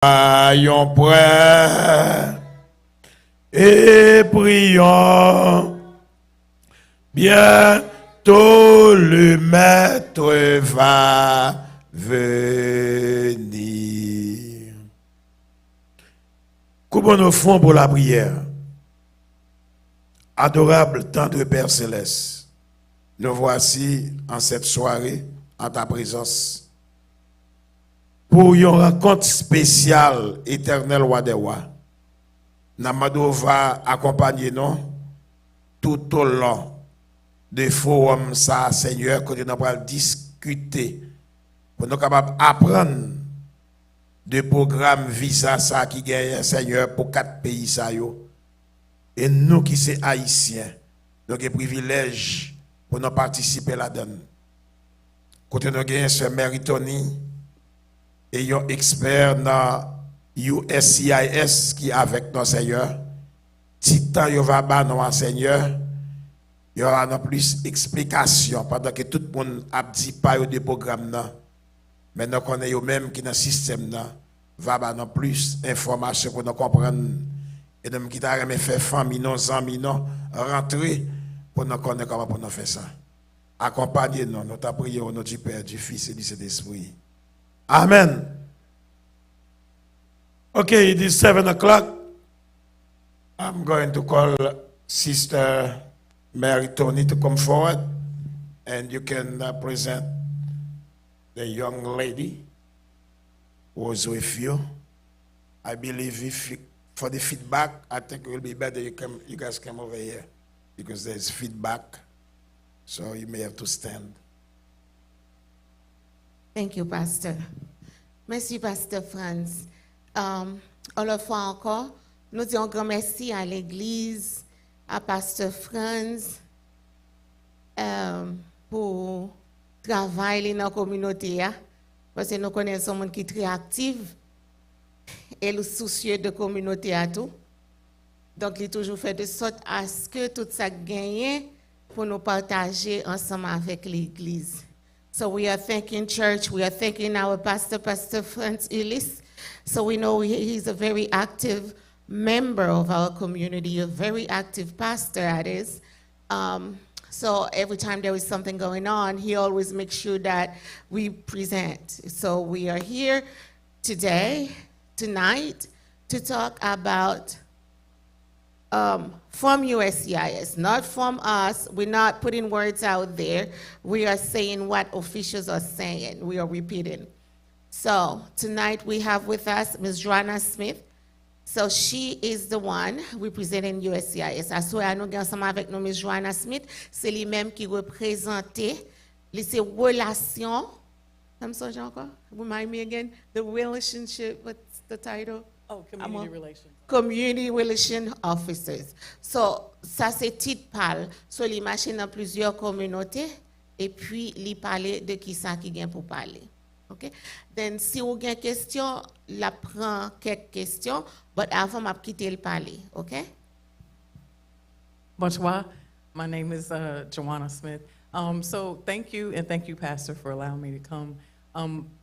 Soyons prêts et prions. Bientôt le maître va venir. Coupons nos fonds pour la prière. Adorable Tendre Père Céleste, nous voici en cette soirée en ta présence pour une rencontre spéciale, éternel roi des rois. Namado va accompagner nous tout au long des forums, ça, Seigneur, que nous allons discuter pour nous capables d'apprendre des programmes visa ça qui gagne, Seigneur, pour 4 pays. Ça, yo. Et nous qui sommes haïtiens, nous avons privilège pour nous participer là-dedans. Côté nous avons ce Méritoni et un expert dans USCIS qui est avec nous, Seigneur. Titan, il va battre nous, Seigneur. Il y aura non plus explication pendant que tout le monde a dit pas des programmes. Mais nous connaissons même qui dans le système va battre non plus d'informations pour nous comprendre. Et nous qui t'a fait famille, nos amis, rentrer pour nous connaître comment pour nous faire ça. Accompagnez-nous, nous t'a prié au nom du Père, du Fils et du Saint-Esprit. Amen. Okay, it is 7 o'clock. I'm going to call Sister Mary Tony to come forward, and you can present the young lady who was with you. I believe for the feedback, I think it will be better you guys come over here because there's feedback, so you may have to stand. Thank you, Pastor. Merci, Pasteur Franz. On le fait encore. Nous disons un grand merci à l'Église, à Pasteur Franz, pour travailler dans la communauté. Parce que nous connaissons un monde qui est très actif et le soucieux de la communauté à tout. Donc, il a toujours fait de sorte à ce que tout ça gagne pour nous partager ensemble avec l'Église. So we are thanking church, we are thanking our pastor, Pastor Franz Ulis. So we know he's a very active member of our community, a very active pastor, that is. So every time there is something going on, he always makes sure that we present. So we are here tonight, to talk about from USCIS, not from us. We're not putting words out there. We are saying what officials are saying. We are repeating. So tonight we have with us Ms. Joanna Smith. So she is the one representing USCIS. Assoya nous ensemble avec nous Ms. Joanna Smith, c'est lui-même qui représente les relations. I'm sorry, encore. Remind me again the relationship. What's the title? Oh, community relations. Community Relation Officers. So, ça c'est titre parle. So, les machines dans plusieurs communautés et puis les parler de qui ça qui vient pour parler. OK? Then, si vous avez une question, la prend quelques questions, but avant m'a quitter le parler. OK? Bonsoir. My name is Joanna Smith. So thank you, and thank you, Pastor, for allowing me to come.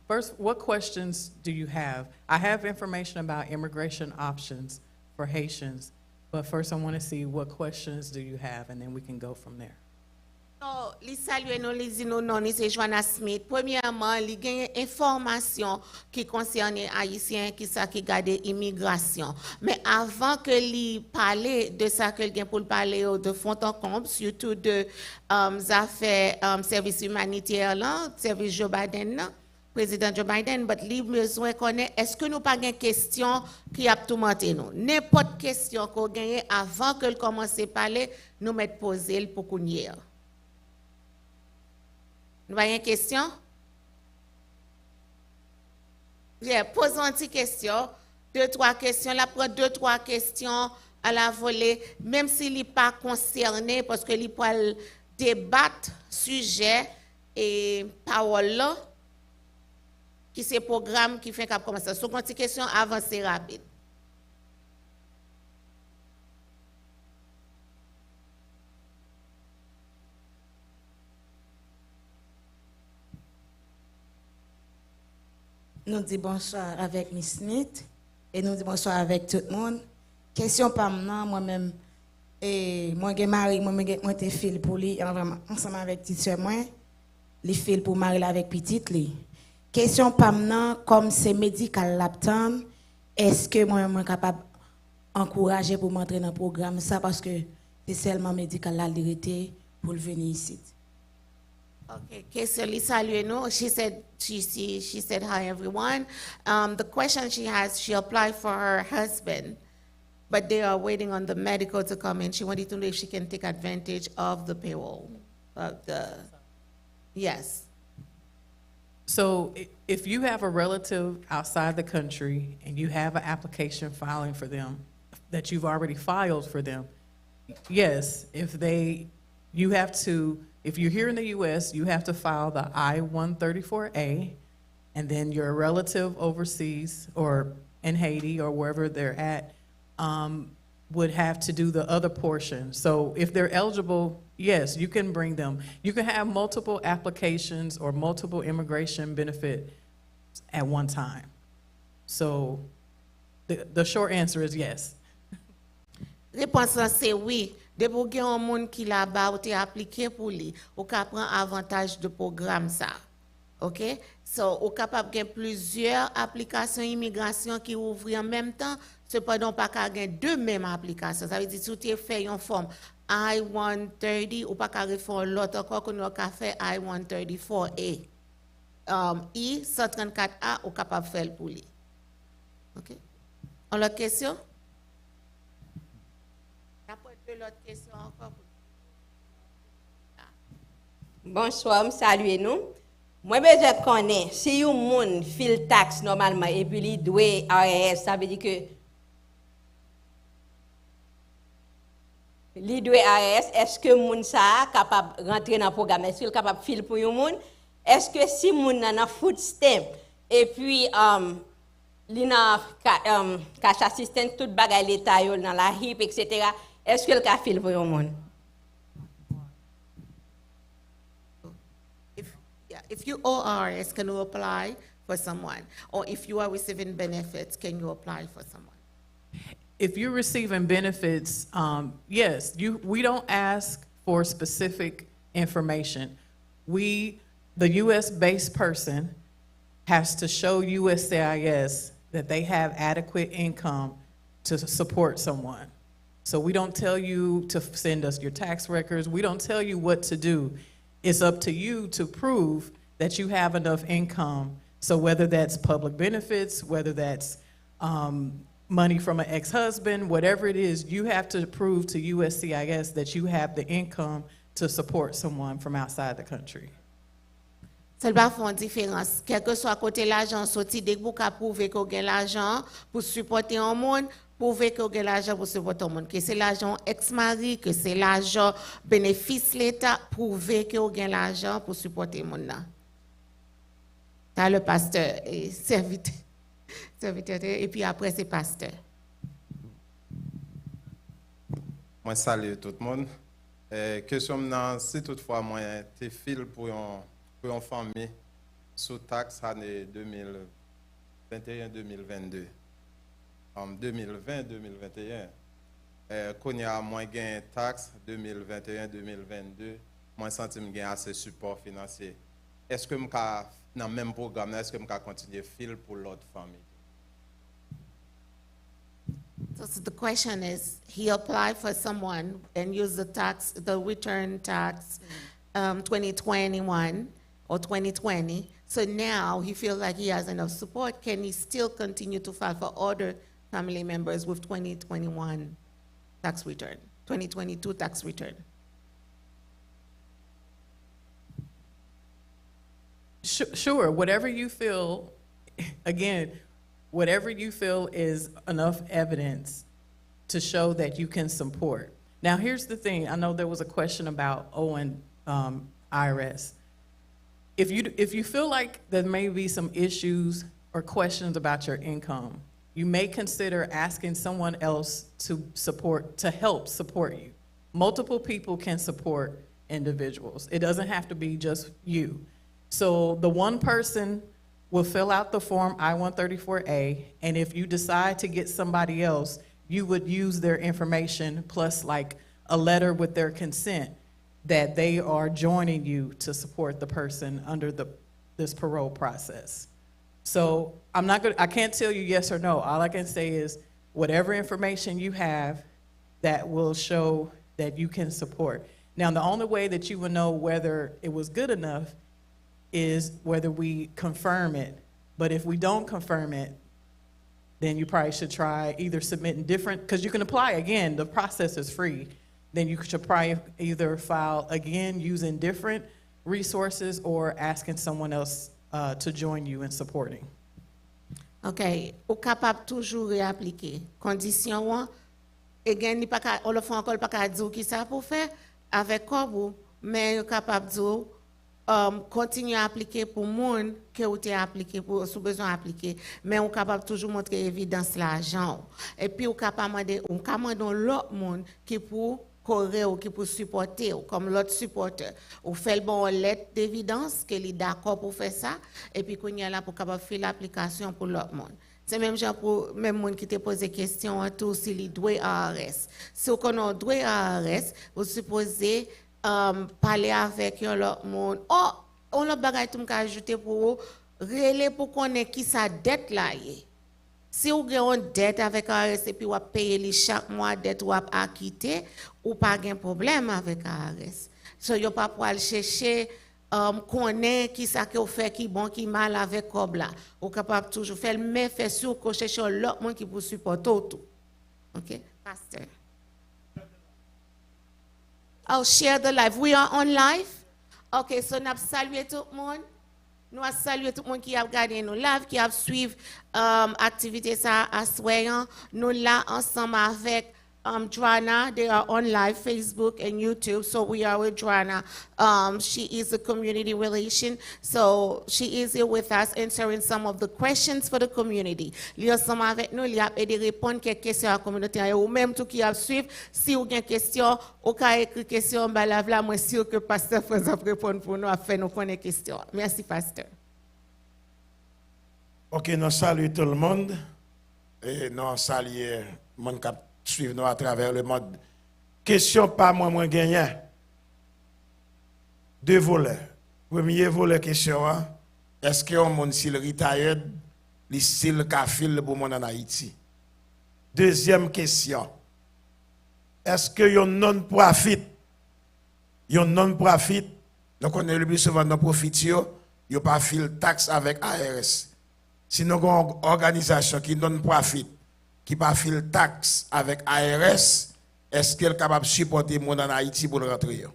First, what questions do you have? I have information about immigration options for Haitians, but first I want to see what questions do you have, and then we can go from there. So, li salue nous, li dit nous non, c'est Joanna Smith. Premièrement, li gagne information qui concerne haïtiens qui ça qui garde immigration. Mais avant que li parler de ça que gagne pour parler de fond en comble, surtout de affaires service humanitaire là, service Joe Biden là, président Joe Biden, but li besoin connaître est-ce que nous pas gagne question qui a tout monté nous. N'importe question qu'on gagne avant que le commence à parler, nous mettre poser pour qu'on y ait. Nous avons une question? Posons une petite question. 2-3 questions. Là, prend 2-3 questions à la volée, même s'il n'est pas concerné, parce qu'il peut débattre sujet et parole là, qui c'est programme qui fait comme ça. So, une petite question avancée rapide. Nous disons bonsoir avec Miss Smith. Et nous disons bonsoir avec tout le monde. Question pas moi-même. Et moi, j'ai marié, moi, j'ai fil pour lui, ensemble avec petite soeur, moi, les fils pour marier avec petite lui. Question pas maintenant, comme c'est médical l'aptan, est-ce que moi, je suis capable d'encourager pour m'entrer dans le programme ça parce que c'est seulement médical la vérité pour venir ici. Okay, Kesali Salueno, she said hi everyone. The question she has, she applied for her husband, but they are waiting on the medical to come in. She wanted to know if she can take advantage of the payroll, yes. So if you have a relative outside the country and you have an application filing for them that you've already filed for them, yes, if you're here in the U.S., you have to file the I-134A, and then your relative overseas or in Haiti or wherever they're at would have to do the other portion. So if they're eligible, yes, you can bring them. You can have multiple applications or multiple immigration benefit at one time. So the short answer is yes. Réponse là c'est oui. De pour gen un monde qui là-bas ou te appliqué pour lui, ou ka prend avantage de programme ça. OK? So, ou capable gen plusieurs applications immigration qui ouvrent en même temps, cependant pas ka gen deux mêmes applications. Ça veut dire si tu fait une forme I-130 ou pas ka faire l'autre encore qu'on a ka fait I-134A. I-134A ou capable faire pour lui. OK? On l'autre question? L'autre question encore. Bonsoir, salut nous. Moi, je connais, si un monde file taxe normalement et puis il doit ARS, ça veut dire que il doit ARS, est-ce que moun ça capable rentrer dans le programme? Est-ce qu'il est capable de filer pour un monde? Est-ce que si moun nan a food stamp et puis il n'a cash assistant tout bagay l'état dans la HIP etc. Est-ce que le cas file pour un monde? If you ORS, can you apply for someone? Or if you are receiving benefits, can you apply for someone? If you're receiving benefits, yes, we don't ask for specific information. The U.S.-based person has to show USCIS that they have adequate income to support someone. So we don't tell you to send us your tax records. We don't tell you what to do. It's up to you to prove that you have enough income. So whether that's public benefits, whether that's money from an ex-husband, whatever it is, you have to prove to USCIS that you have the income to support someone from outside the country. Ça va faire une différence. Quel que soit côté l'argent sorti, dès que vous prouvez que vous avez l'argent pour supporter un monde, prouvez que vous avez l'argent pour supporter un monde. Que c'est l'argent ex-mari, que c'est l'argent bénéfice l'État, prouvez que vous avez l'argent pour supporter un monde. T'as le pasteur et serviteur, et puis après c'est pasteur. Moi, salue tout le monde. Question maintenant, si toutefois, moi, tu files pour une famille sous taxe année 2021-2022. En 2020-2021, qu'on y a moins gain taxe 2021-2022, moi, senti que j'ai assez support financier. Est-ce que dans le même programme, est-ce que je continue à filer pour l'autre famille? So the question is, he applied for someone and used the return tax 2021 or 2020. So now he feels like he has enough support. Can he still continue to file for other family members with 2021 tax return, 2022 tax return? Sure, whatever you feel, again, whatever you feel is enough evidence to show that you can support. Now, here's the thing. I know there was a question about owing IRS. If you feel like there may be some issues or questions about your income, you may consider asking someone else to help support you. Multiple people can support individuals. It doesn't have to be just you. So the one person will fill out the form I-134A, and if you decide to get somebody else, you would use their information plus like a letter with their consent that they are joining you to support the person under this parole process. So I can't tell you yes or no. All I can say is whatever information you have that will show that you can support. Now, the only way that you will know whether it was good enough is whether we confirm it. But if we don't confirm it, then you probably should try either submitting different, because you can apply again, the process is free. Then you should probably either file again using different resources or asking someone else to join you in supporting. OK, ou capable toujours réappliquer. Condition one, again, ni pas on le fait encore pas qu'à dire qui ça pour faire avec quoi mais capable dire continuer à appliquer pour monde que vous avez appliqué pour sous besoin appliquer mais on capable toujours montrer évidence l'argent et puis on capable demander l'autre monde qui pour correr ou qui pour supporter ou comme l'autre supporter ou fait le bon lettre d'évidence qu'il est d'accord pour faire ça et puis qu'on y a là pour capable faire l'application pour l'autre monde. C'est même genre pour même monde qui te pose des questions tout si les droits ARS. Si on connaît droit ARS, vous supposez parler avec l'autre monde. Oh, on a bagay tout m'ka ajouter pour relais pour connaître qui sa dette là est. Si vous avez une dette avec ARS et puis vous payez chaque mois dette ou acquitter ou pas de problème avec ARS. So yo pas pour aller chercher connaît qui ça que fait qui bon qui mal avec comme là. Ou capable toujours faire mais faire sûr qu'on cherche l'autre monde qui pour supporter tout. OK, pasteur. I'll share the live. We are on live. OK, so nous saluer tout le monde. Nous saluer tout le monde qui a regardé nos live, qui a suivi activité ça à soyant. Nous là ensemble avec Joanna. They are on live, Facebook and YouTube. So we are with Joanna. She is a community relation. So she is here with us answering some of the questions for the community. Li ensemble avec nous, li a aidé répondre quelques questions à la communauté. Ou même tout qui a suivi, si vous avez une question, ou ka écrit question, bah là, moi sûr que pasteur François répondre pour nous, afin nous connaître question. Merci pasteur. OK, nous saluons tout le monde et nous saluons le monde qui suivre nous à travers le monde. Question pas moi gagnant. Deux volets. Premier volet question, est-ce que un monde s'il retired, il s'il kafil pour monde en Haïti? Deuxième question. Est-ce que yon non-profit, donc on est le plus souvent non-profit yo pas fil taxe avec ARS. Sinon une organisation qui non-profit qui pas fil taxe avec ARS, est-ce qu'elle est capable de supporter monde en Haïti pour rentrer?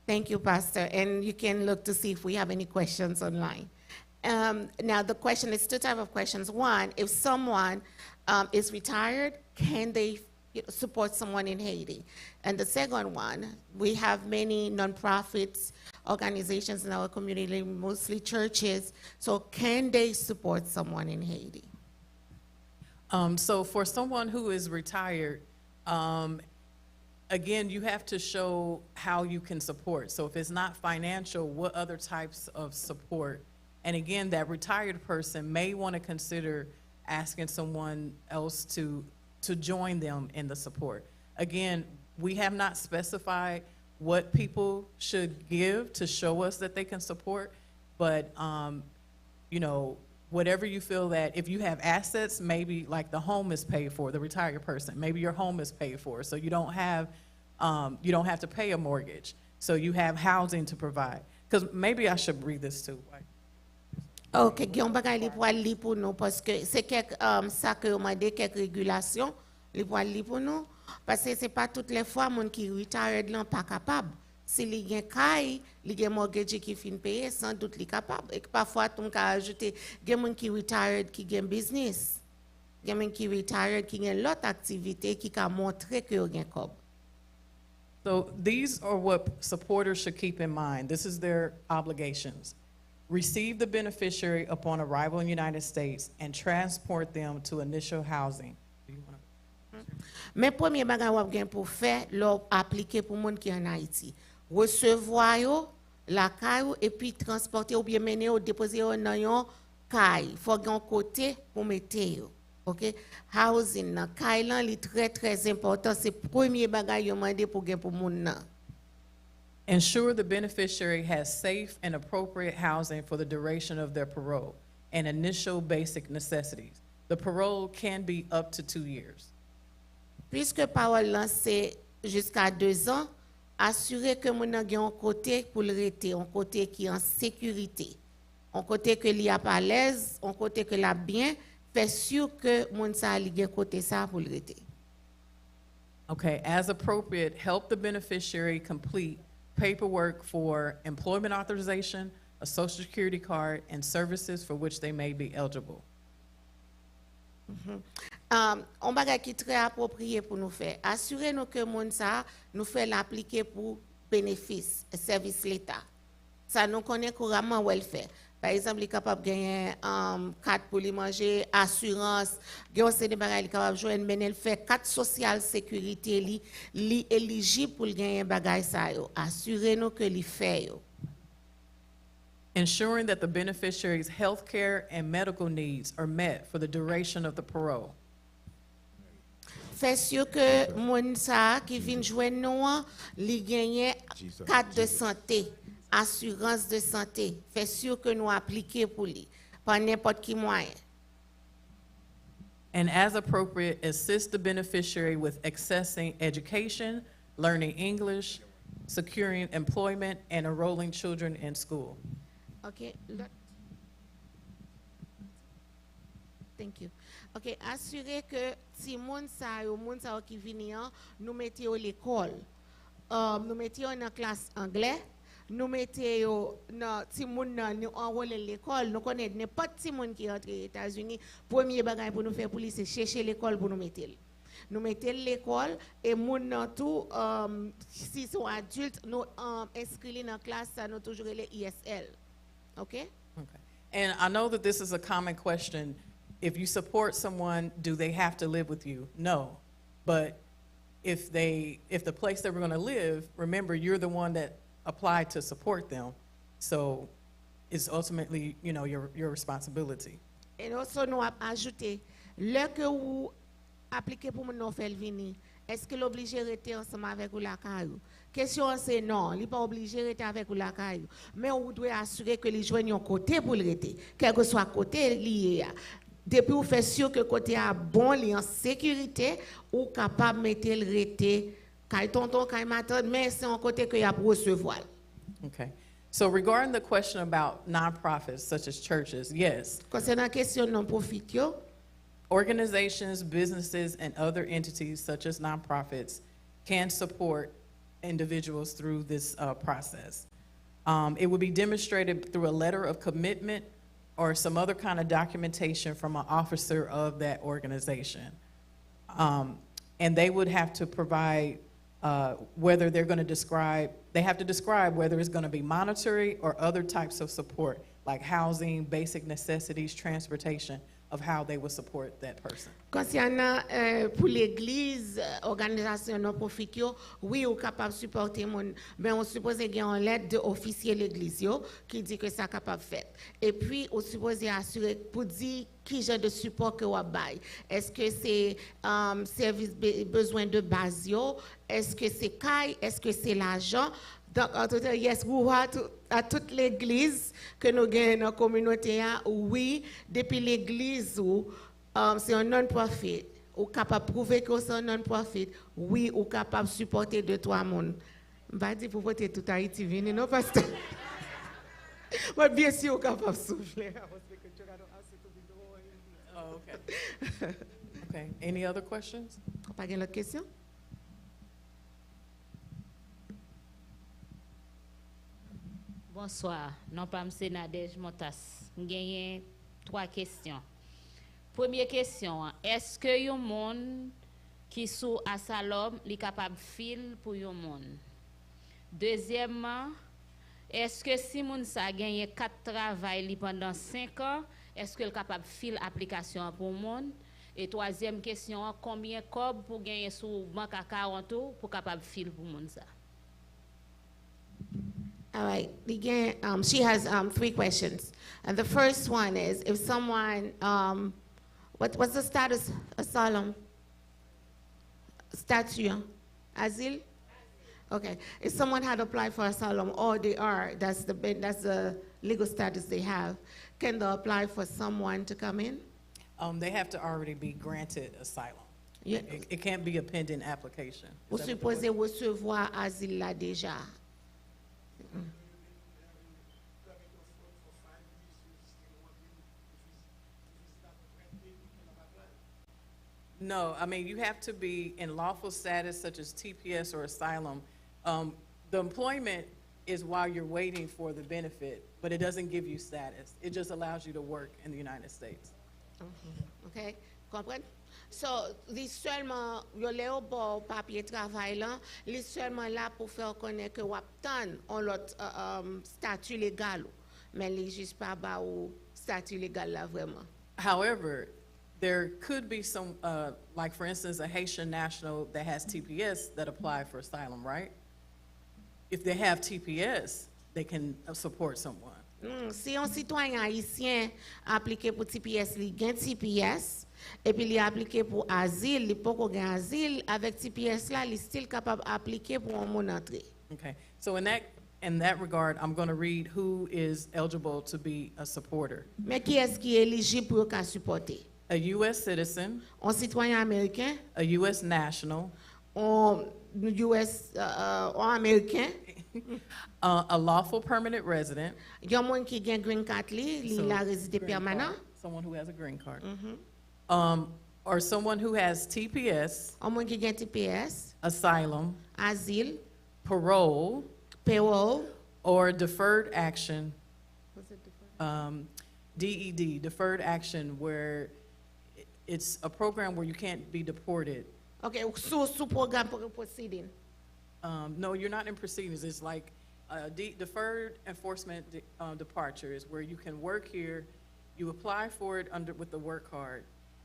Thank you, Pastor. And you can look to see if we have any questions online. Now, the question is two types of questions. One, if someone is retired, can they support someone in Haiti? And the second one, we have many nonprofits, organizations in our community, mostly churches. So can they support someone in Haiti? So for someone who is retired, again, you have to show how you can support. So if it's not financial, what other types of support? And again, that retired person may want to consider asking someone else to join them in the support. Again, we have not specified what people should give to show us that they can support, but you know, whatever you feel that if you have assets, maybe like the home is paid for, the retired person, maybe your home is paid for, so you don't have to pay a mortgage, so you have housing to provide. Because maybe I should read this too. OK, Guillaume bagay li pou al li pou nous parce que c'est quelques ça que on m'a dit quelques régulations li pou al li pour nous parce que c'est pas toutes les fois moun qui retired là pas capable. Si li gen kay, li gen mortgage qui fin payer, sans doute li capable. Et parfois ton ka ajouter gen moun qui retired qui gen business. Gen moun qui retired qui gen l'autre activité qui ka montrer que yo gen kob. So these are what supporters should keep in mind. This is their obligations. Receive the beneficiary upon arrival in the United States and transport them to initial housing. Mais premier bagay wap gen pour faire, l'op appliquer pour moun qui en Haïti. Recevoir yo, la caille et puis transporter ou bien mener ou déposer dans un caille. Il faut un côté pour mettre. OK? Housing, la caille est très très important. C'est le premier bagage que demandé pour moun. Ensure the beneficiary has safe and appropriate housing for the duration of their parole and initial basic necessities. The parole can be up to 2 years. Puisque parole là c'est jusqu'à 2 ans, assurer que moun nan gen un côté pour le rester, un côté qui est en sécurité, un côté que li a pas l'aise, un côté que la bien, fait sûr que moun sa li gen côté ça pour le rester. Okay, as appropriate, help the beneficiary complete paperwork for employment authorization, a social security card, and services for which they may be eligible. On bagay qui très approprié pour nous faire. Assurez-nous que moun sa nous fait l'appliquer pour bénéfice, service l'État. Ça nous connaît couramment où elle fait. Par exemple, il est capable de gagner carte pour lui manger, assurance, il est capable de jouer, mais il fait carte sociale sécurité, li éligible pour gagner bagay ça yo. Assurez-nous que li fait yo. Ensuring that the beneficiary's health care and medical needs are met for the duration of the parole. Fait sûr que moun sa qui vient jouer nous li gagne carte de santé, assurance de santé. Fait sûr que nous appliquer pour lui par n'importe qui moyen. And as appropriate, assist the beneficiary with accessing education, learning English, securing employment, and enrolling children in school. OK. Thank you. OK, assurer que si moun sa qui vient nous mettons à l'école. Nous mettons dans classe anglais, nous mettons dans si moun nous enrôler l'école, nous connaissons n'importe si moun qui entre aux États-Unis, premier bagage pour nous faire pour lui c'est chercher l'école pour nous mettre. Nous mettons l'école et moun nan tout si sont adultes nous inscrits dans classe ça nous toujours les ISL. OK? Okay. And I know that this is a common question. If you support someone, do they have to live with you? No. But if the place they were going to live, remember, you're the one that applied to support them. So it's ultimately, your responsibility. Et aussi, nous avons ajouté, le que vous appliquez pour nous faire venir, est-ce que l'obligé de rester ensemble avec vous la caillou? Question c'est non, il n'est pas obligé de rester avec vous la caillou. Mais on doit assurer que les joignent un côté pour le rester, quel que soit côté lié. Depuis vous faites sûr que côté a bon, li en sécurité, ou capable de mettre le rete, kay tonton, kay matin, mais c'est un côté que y a pour recevoir. Okay. So regarding the question about nonprofits such as churches, yes, Concernant la question non profit yo, organizations, businesses, and other entities such as nonprofits can support individuals through this process. It would be demonstrated through a letter of commitment or some other kind of documentation from an officer of that organization. And they would have to provide whether they're going to describe, they have to describe whether it's going to be monetary or other types of support, like housing, basic necessities, transportation, of how they would support that person. Concernant pour l'église, organisation non profit yo, oui, on capable supporter mon, mais on suppose qu'il y a une lettre de officier l'église yo qui dit que ça capable faire. Et puis on suppose assurer pour dire qui genre de support que on bail. Est-ce que c'est service besoin de base yo, est-ce que c'est caille, est-ce que c'est l'argent? Donc, en tout cas, yes, à toute l'église que nous gagnons dans la communauté, oui, depuis l'église, c'est un non-profit, ou capable de prouver que c'est un non-profit, oui, ou capable de supporter 2-3 personnes. Je ne vais pas dire pour voter tout Haïti, venez, non, parce que. Mais bien sûr, on est capable de souffler. Oh, okay. Okay. Any other questions? Pas d'autres questions? Bonsoir, non pas M. Nadège Montas. J'ai 3 questions. Première question, est-ce que yon monde qui sous Asalom est capable de filer pour yon monde? Deuxièmement, est-ce que si moun sa gagné 4 travail pendant 5 ans, est-ce que est capable de filer application pour monde? Et troisième question, combien cob pour gagner sous banque à 40 pour capable de filer pour monde ça? All right. Again, she has 3 questions. And the first one is, if someone, what's the status? Asylum? Statute? Asile? Okay. If someone had applied for asylum, or they are, that's the legal status they have, can they apply for someone to come in? They have to already be granted asylum. Yeah. It can't be a pending application. Vous supposez recevoir asile là déjà. No, I mean, you have to be in lawful status such as TPS or asylum. The employment is while you're waiting for the benefit, but it doesn't give you status. It just allows you to work in the United States. Okay, comprendre? So, li seulement, yo le ou bon papier travail là, li seulement là pour faire connaître que wap tan on l'autre statut légal, mais li juste pas ba ou statut légal là vraiment. However, there could be some, like for instance, a Haitian national that has TPS that apply for asylum, right? If they have TPS, they can support someone. Si un citoyen haïtien appliqué pour TPS, li gen TPS, et puis li appliqué pour asile, li poko gen asile, avec TPS là, li still capable appliquer pour un moun entrée. Okay, so in that regard, I'm going to read who is eligible to be a supporter. Mais qui est-ce qui est éligible pour qu'à supporter? A U.S. citizen, Un citoyen américain, a U.S. national, un américain, a lawful permanent resident, yon moun qui gen green card li So, la résidé green permanent, card, someone who has a green card, or someone who has TPS, un moun qui gen TPS, asylum, asile, parole, payroll, or deferred action, DED, deferred action, where it's a program where you can't be deported. okay, sous programme pour proceeding. No, you're not in proceedings. It's like deferred enforcement departure is where you can work here, you apply for it with the work card,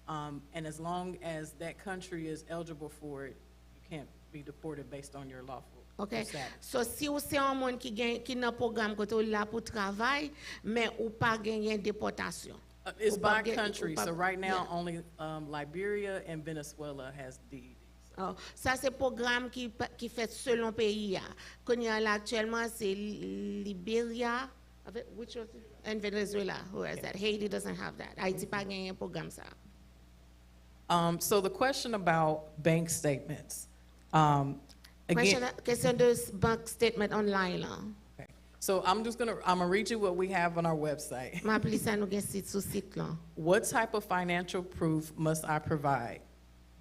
and as long as that country is eligible for it, you can't be deported based on your lawful Okay, status. so si ou c'est un monde qui nan programme kote ou là pour travail, mais ou pas gagner déportation. It's Ou pa by gen- country. ou pa- So right now, yeah. only Liberia and Venezuela has DEDs. Oh, ça c'est programme qui fait selon pays. Qu'on y a là actuellement c'est Liberia, which was it? And Venezuela. Who has that? Haiti doesn't have that. Haiti pas gagné un programme ça. So the question about bank statements. Question de bank statement online là. Okay. So I'm gonna read you what we have on our website. Ma pli ça nous gen site sous site là. What type of financial proof must I provide?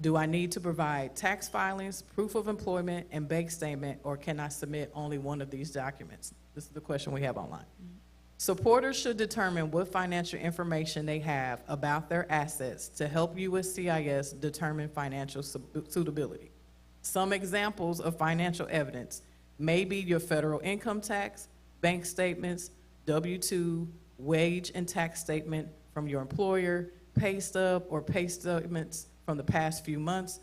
Do I need to provide tax filings, proof of employment, and bank statement, or can I submit only one of these documents? This is the question we have online. Supporters should determine what financial information they have about their assets to help USCIS determine financial suitability. Some examples of financial evidence may be your federal income tax, bank statements, W-2, wage and tax statement from your employer, pay stub or pay statements from the past few months,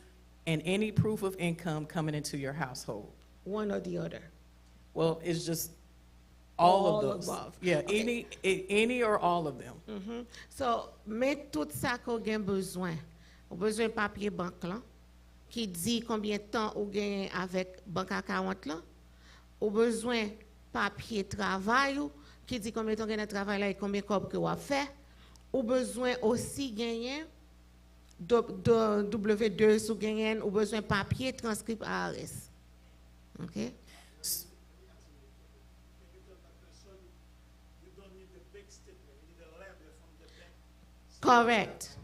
and any proof of income coming into your household. One or the other. Well, it's just all All of those. above. Yeah, Okay. any or all of them. So, mais tout ça qu'on a besoin. On a besoin de papier banque là, qui dit combien de temps on gagne avec banque à 40 là. On a besoin de papier travail, qui dit combien de temps on gagne travail là et combien de corps que on a fait. On a besoin aussi gagner de W2 sous gagner, on a besoin de papier transcrit à ARS. OK? Correct.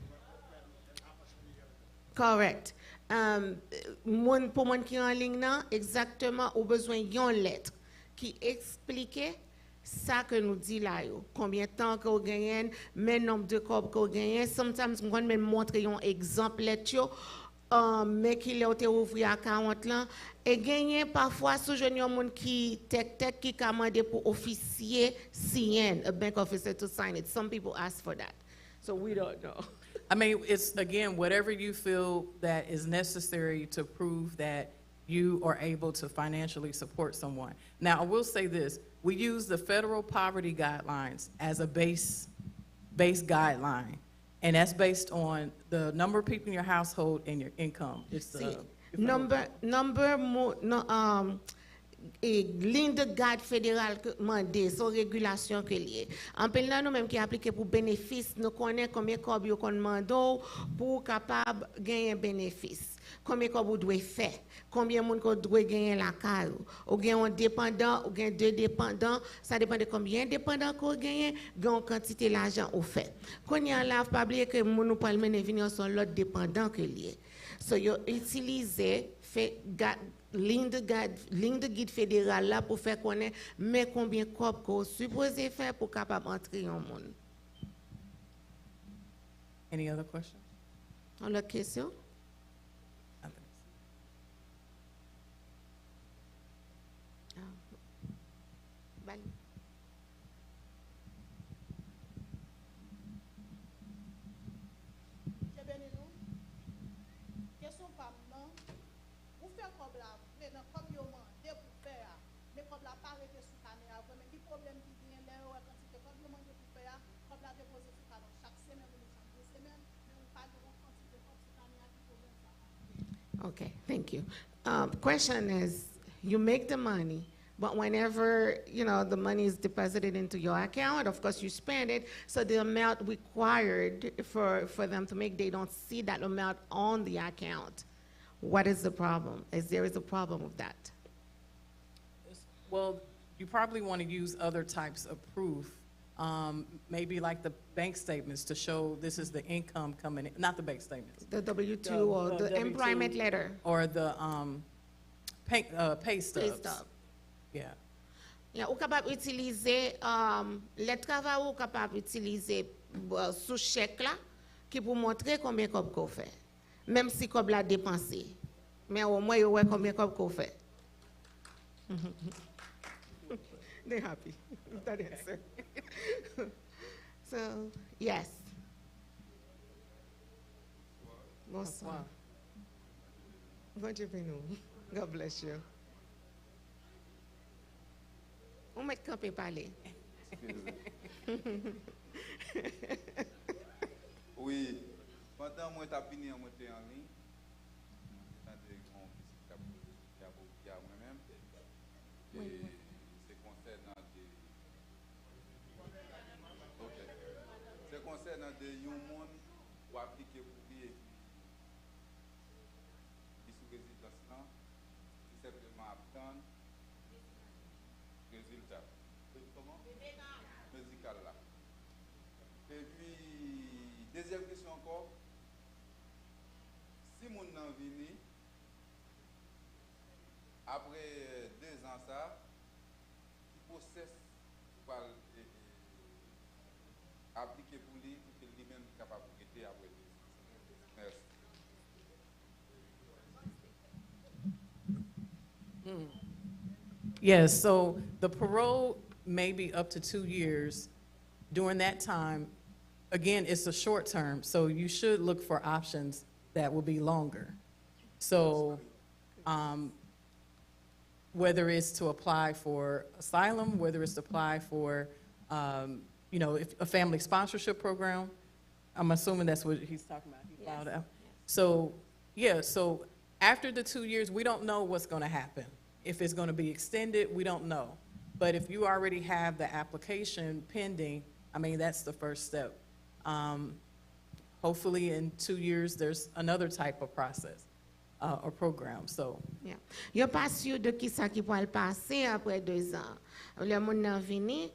Correct. Pour moi qui est en ligne, là, exactement, au besoin d'une lettre qui explique ça que nous dit là, combien de temps que vous gagnez, mais nombre de corps que vous gagnez. Sometimes, je vais même montrer un exemple lettre, mais qui l'a été ouvert à 40 ans. Et gagner parfois, sous jeune monde qui tech qui commande pour officier signer, a bank officer to sign it. Some people ask for that. So we don't know. I mean, it's, again, whatever you feel that is necessary to prove that you are able to financially support someone. Now, I will say this, we use the federal poverty guidelines as a base guideline, and that's based on the number of people in your household and your income. It's the See, federal ligne de garde fédérale que mandé, son régulation que lié. En pile nan nous même qui appliqué pour bénéfice, nous connaissons combien cob yo kon mando pour capable gagner bénéfice. Combien cob ou doit faire, combien moun ko doit gagner la caille. Ou gagne un dépendant, ou gagne deux dépendants, ça dépend de combien dépendant qu'on gagne, gagne quantité l'argent au fait. Qu'on y a là pas oublier que moun nous parle mener venir sur l'autre dépendant que lié. So yo utiliser fait ligne de guide fédéral là pour faire connaître mais combien cop qu'on supposé faire pour capable entrer en monde. Any other questions? On a question? Bali. Question pas non. Vous faites comme là, maintenant comme yo mandé pour faire, mais comme la pas arrêté sous caméra, mais qui problème qui vient là, quantité comme yo mandé pour faire, comme la déposer sous caméra chaque semaine ou chaque 2 semaines, mais on pas de quantité comme sous caméra qui problème ça. Okay, thank you. Question is, you make the money, but whenever, the money is deposited into your account, of course you spend it, so the amount required for them to make, they don't see that amount on the account. What is the problem? There is a problem with that? Well, you probably want to use other types of proof, maybe like the bank statements to show this is the income coming in, not the bank statements. The W-2 or the W-2 employment letter? Or the pay stubs. Pay stub. Yeah. Yeah, ou capable utiliser les travail ou capable utiliser sous chèque là qui pour montrer combien cob qu'on fait. Même si cob l'a dépensé. Mais au moins yo ouais combien cob qu'on fait. They're happy with that answer. So, yes. Bonsoir. Bonjour, God bless you. On met campé parler. Oui, pendant moi t'as fini en monter en ligne, c'est moi-même, et c'est concernant des, c'est concernant des monde pour appliquer pour payer qui sous résidence là, qui simplement attendre résultat. Comment? Médical là. Et puis, deuxième question encore. Si mon nan vini, après 2 ans ça, il process pour appliquer pour lui, pour que lui-même soit capable de quitter après 2 ans. Merci. Yes, so the parole may be up to 2 years. During that time, again, it's a short term, so you should look for options that will be longer. So whether it's to apply for asylum, whether it's to apply for, if a family sponsorship program, I'm assuming that's what he's talking about. He filed out. So, yeah, so after the 2 years, we don't know what's going to happen. If it's going to be extended, we don't know. But if you already have the application pending, I mean, that's the first step. Hopefully in 2 years, there's another type of process or program, so. Yeah. Yo pas sûr de qui ça qui va le passer après 2 ans. Le monde nan vini,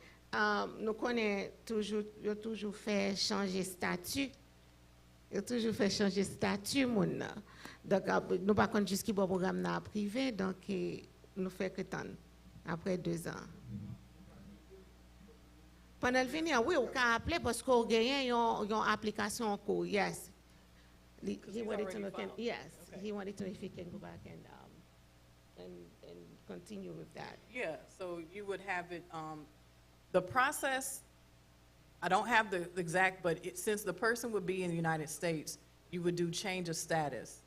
nous connaît toujours fait changer statut. Yo toujours fait changer statut moun nan. Donc nous pas connait juste qui bon programme na privé, donc nous fait que tant après 2 ans. Pendant le venir, oui, on peut appeler parce qu'on gagne une application en cours. Yes. He wanted to know. Yes, okay. He wanted to know if he can go back and continue with that. Yeah, so you would have it, the process, I don't have the exact, but since the person would be in the United States, you would do change of status.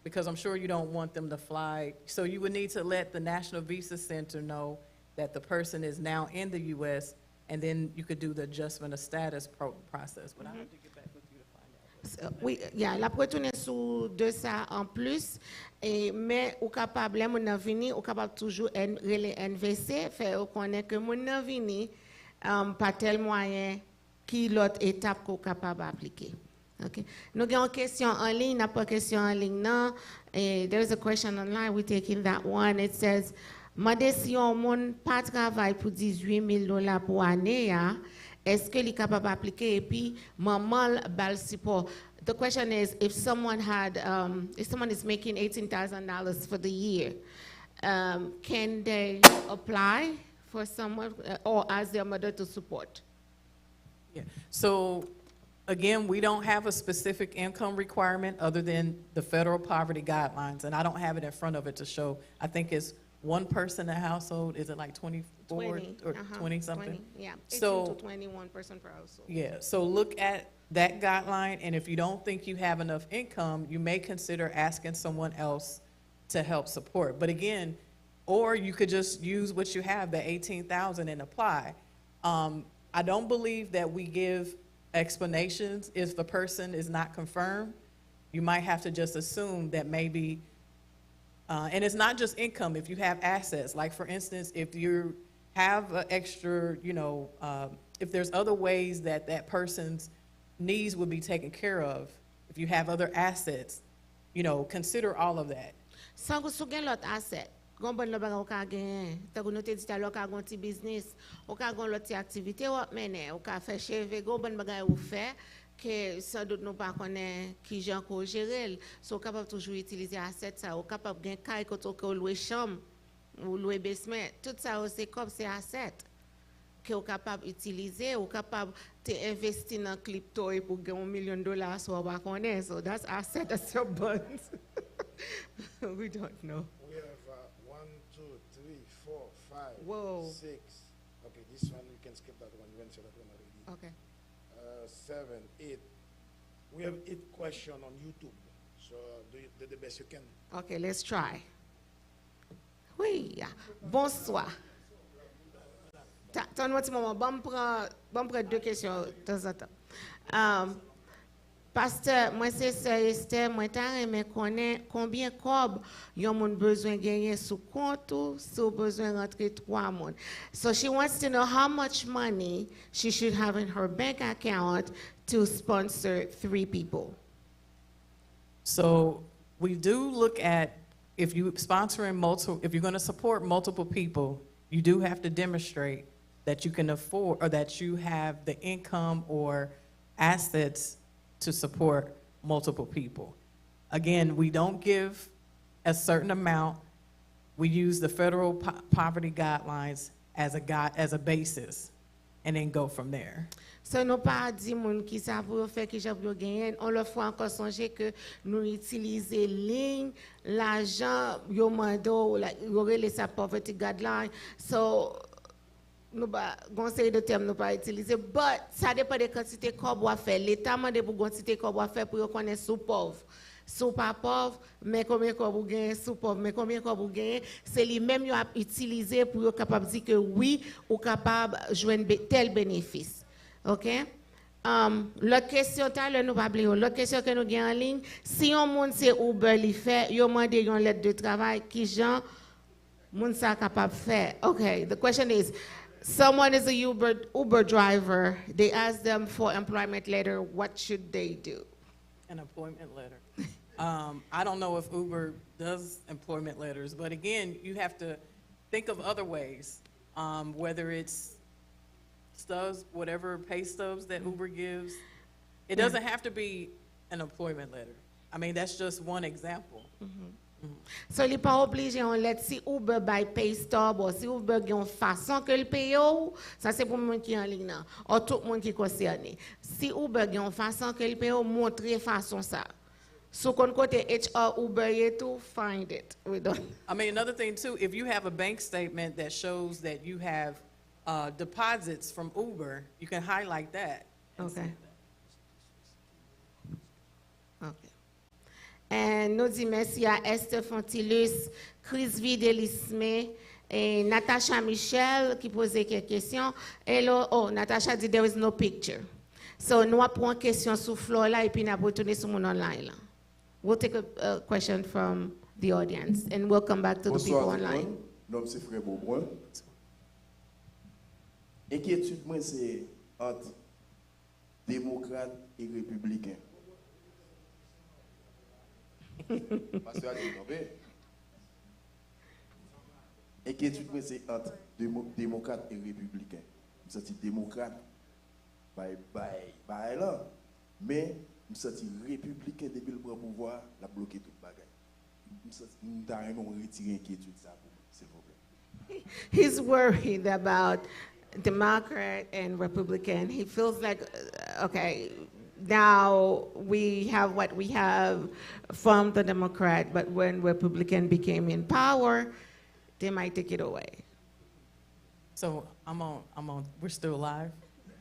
because I'm sure you don't want them to fly. So you would need to let the National Visa Center know that the person is now in the U.S., and then you could do the adjustment of status process. But I have to get back with you to find out. Oui, yeah, la retourner sur de ça en plus, mais ou capable, les moun nan vini, ou capable toujours rele NVC, faire connaître que moun nan vini, pas tel moyen, qui l'autre étape qu'on capable appliquer. Okay. Nous avons une question en ligne, n'a pas question en ligne, non. There's a question online, we're taking that one. It says, Mande si yon moun pas travail pour $18,000 pour année, est-ce que li capable appliquer et puis maman bal support? The question is, if someone is making $18,000 for the year, can they apply for someone or ask their mother to support? Yeah. So again, we don't have a specific income requirement other than the federal poverty guidelines, and I don't have it in front of it to show. I think it's one person in a household. Is it like 24 or 20 something? 20, yeah, 18 So, to 21 person per household. yeah, so look at that guideline, and if you don't think you have enough income, you may consider asking someone else to help support. But again, or you could just use what you have, the 18,000, and apply. I don't believe that we give explanations if the person is not confirmed. You might have to just assume that maybe, and it's not just income, if you have assets, like for instance, if you have an extra, if there's other ways that that person's needs would be taken care of, if you have other assets, consider all of that. Sans que sougen l'autre asset, gon bon l'autre ou ka gen, tant que nous te dit tout à l'heure, ka gon ti business, ou ka gon l'autre activité ou mener, ou ka fait cheve, gon bon bagay ou fait, que sans doute nous pas connaît qui gens ko gérer, so capable toujours utiliser asset ça, ou capable gen kay koto ko louer chambre, ou louer basement, tout ça c'est comme c'est asset que ou capable utiliser, ou capable te investir dans crypto et pour gagner $1 million so pas connaît, so that's asset, that's your bonds. We don't know. We have 1, 2, 3, 4, 5, Whoa. 6. Okay, this one we can skip that one. We answered that one already. Okay. 7, 8. We have 8 questions on YouTube. So do the best you can. Okay, let's try. Oui, bonsoir. Attends un petit moment, bon prendre 2 questions de temps en temps. Pasteur, moi c'est Esther, moi t'as aimé connaître combien cob yon moun besoin gagner sous compte ou sous besoin rentrer 3 moun. So she wants to know how much money she should have in her bank account to sponsor 3 people. So we do look at, if you're going to support multiple people, you do have to demonstrate that you can afford, or that you have the income or assets to support multiple people. Again, we don't give a certain amount. We use the federal poverty guidelines as a basis, and then go from there. So nous pas dit moun qui ça pour faire qui j'ai pour gagner, on le faut encore songer que nous utiliser ligne l'argent yo mando yo relé sa poverty guideline. So nous pas conseil de terme nous pas utiliser, but ça dépend de quantité qu'on doit faire. L'état mande pour quantité qu'on doit faire pour connaître sous pauvre. Sous pas pauvre, mais combien qu'on vous gagne, sous pauvre, mais combien qu'on vous gagne, c'est lui même yo a utilisé pour être capable de dire que oui, ou capable joindre tel bénéfice. OK? L'autre question, nous pas oublier, l'autre question que nous avons en ligne, si on monde c'est Uber li fait, yo mande une lettre de travail qui gens moun sa capable faire. Okay, the question is, someone is a Uber driver, they ask them for employment letter, what should they do? An employment letter. I don't know if Uber does employment letters, but again, you have to think of other ways, whether it's stubs, whatever pay stubs that Uber gives. It doesn't have to be an employment letter. I mean, that's just one example. So, il n'est pas obligé on let si Uber by pay stub ou si Uber a une façon que le paye ou, ça c'est pour le monde qui est en ligne là, ou tout le monde qui est concerné. Si Uber a une façon que le paye ou, montrer façon ça. So, kon côté HR Uber et tout, find it. We don't. I mean, another thing too, if you have a bank statement that shows that you have deposits from Uber, you can highlight that. Okay. Okay. Et nous disons merci à Esther Fontilus, Chris Videlisme, et Natasha Michel qui posait quelques questions. Hello, oh, Natasha dit there is no picture. So nous apprenons une question sur floor là et puis nous retourner sur mon online là. We'll take a question from the audience and we'll come back to the people online. Non, c'est frère Beaubrun. Inquiétude, moi, c'est entre démocrates et républicains. Parce que inquiétude, moi, c'est entre démocrates et républicains. Je suis démocrate, bye là. Mais je suis républicain depuis le pouvoir, la bloqué tout le bagage. Nous avons retiré l'inquiétude, s'il vous plaît. He's worried about Democrat and Republican. He feels like, okay, now we have what we have from the Democrat, but when Republican became in power, they might take it away. So we're still live?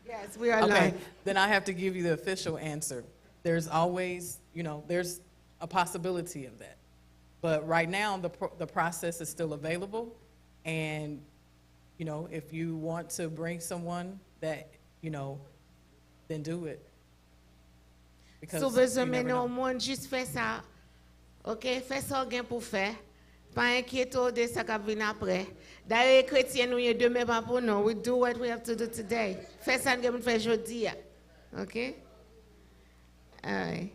Yes, we are Okay, live. then I have to give you the official answer. There's always, there's a possibility of that. But right now, the process is still available. And, if you want to bring someone that, then do it. Because So, you besoin never maintenant au know. monde juste faire ça. OK, fais ça gain pour faire. Pas inquiéter de ça qui vient après. D'ailleurs, les chrétiens nous y demain pas pour nous. We do what we have to do today. Fais ça que nous fait aujourd'hui. OK? All right.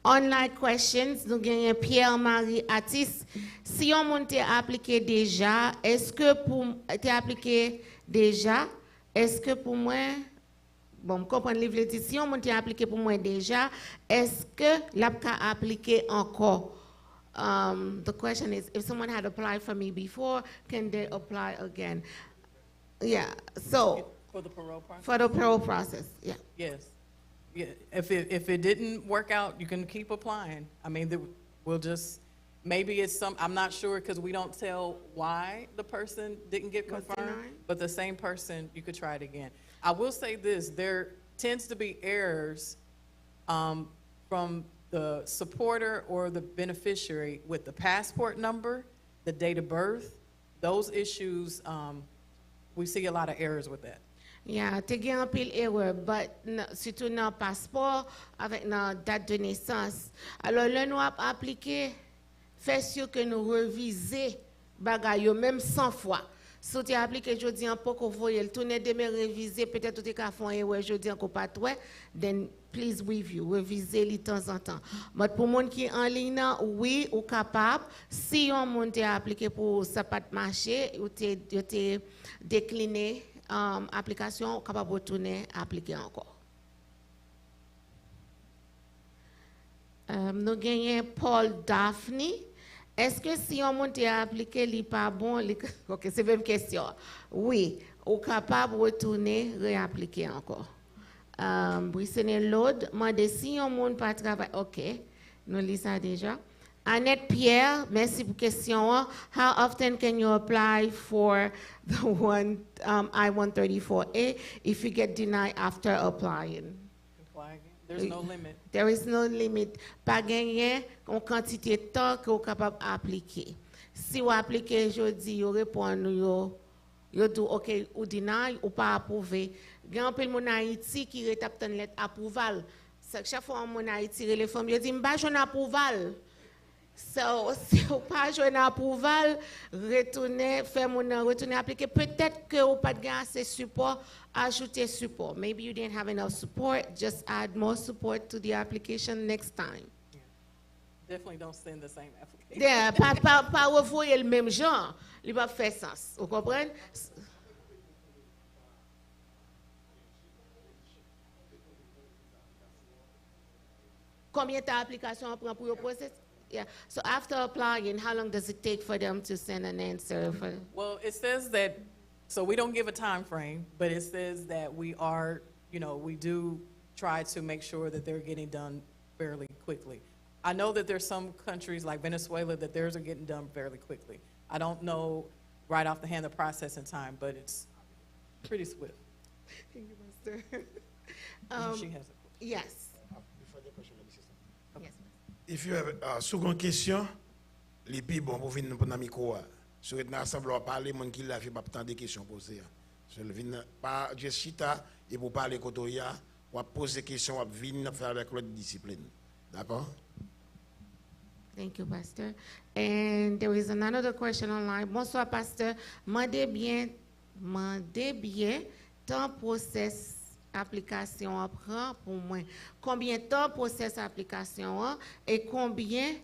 Online questions, nous gagnons Pierre-Marie Atis. Si on monte appliqué déjà, est-ce que pour t'es appliqué déjà, est-ce que pour moi, bon, comprendre livre dit, si on monte appliqué pour moi déjà, est-ce que l'APCA appliqué encore? The question is, if someone had applied for me before, can they apply again? Yeah, so For the parole process? for the parole process, yeah. Yes. Yeah, if it didn't work out, you can keep applying. I mean, we'll just, maybe it's I'm not sure because we don't tell why the person didn't get Was confirmed, denied? but the same person, you could try it again. I will say this, there tends to be errors from the supporter or the beneficiary with the passport number, the date of birth, those issues, we see a lot of errors with that. Yeah, te gen an pile erreur, but surtout dans passeport avec nan date de naissance. Alors, là, nous avons appliqué, fait sûr que nous revisons bagay yo même 100 fois. Si tu as appliqué jeudi en peu qu'on voyait le tourner demain réviser, peut-être tu as fait un erreur jeudi en pas toi, then please review, réviser de temps en temps. Mais pour les gens qui sont en ligne, oui, ou capable, si on monte à appliquer pour ça pas marcher, ou te décliné application, capable de retourner appliquer encore. Nous gagnons Paul Daphne. Est-ce que si on monte à appliquer, il n'est pas bon? Ok, c'est la même question. Oui, ou capable de retourner réappliquer encore. Brissenet Lode, moi, si on monte pas travailler, ok, nous lisons ça déjà. Annette Pierre, merci pour la question. How often can you apply for the I-134A if you get denied after applying? Apply again. There's no limit. There is no limit. Pas gagner en quantité de temps que vous êtes capable d'appliquer. Si vous appliquez aujourd'hui, vous répondez, vous dites OK, ou deny ou pas approuvé. Il y a un peu de monde en Haïti qui rétape une lettre approval. Chaque fois que je Haïti, les femmes, ils disent, je n'ai pas approval. So, si vous n'avez pas joué approval, retournez appliquer. Peut-être que vous n'avez pas assez de support, ajoutez support. Maybe you didn't have enough support, just add more support to the application next time. Definitely don't send the same application. Yeah, pas revoyer le même genre, il va faire sens. Vous comprenez? Combien d'applications on prend pour le process? Yeah. So after applying, how long does it take for them to send an answer? Well, it says that, so we don't give a time frame, but it says that we are, we do try to make sure that they're getting done fairly quickly. I know that there's some countries like Venezuela that theirs are getting done fairly quickly. I don't know right off the hand the processing time, but it's pretty swift. Thank you, Master. She has a Yes. Before the question, let me say something. Yes. If you have seconde question, les plus bon pour venir pour le micro. Sur une assemblée parler mon qui la fait pas tant de questions posées. Je viens pas juste chita et pour parler kotoya, ou poser questions, ou venir faire avec l'autre discipline. D'accord? Thank you, Pastor. And there is another question online. Bonsoir, Pastor. Mandez bien, temps process application prend pour moi. Combien de temps process application et combien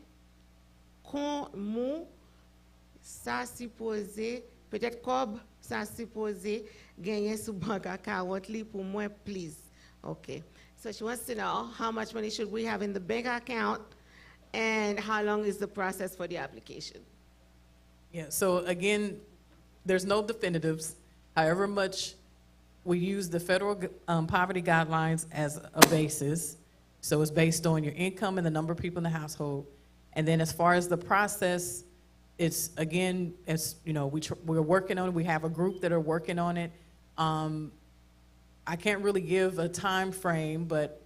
ça supposé, peut-être comme ça supposé gagner sous banque account pour moi, please. Okay. So she wants to know how much money should we have in the bank account and how long is the process for the application? Yeah, so again, there's no definitives. However much we use the federal poverty guidelines as a basis. So it's based on your income and the number of people in the household. And then as far as the process, it's again, as you know, we're working on it. We have a group that are working on it. I can't really give a time frame, but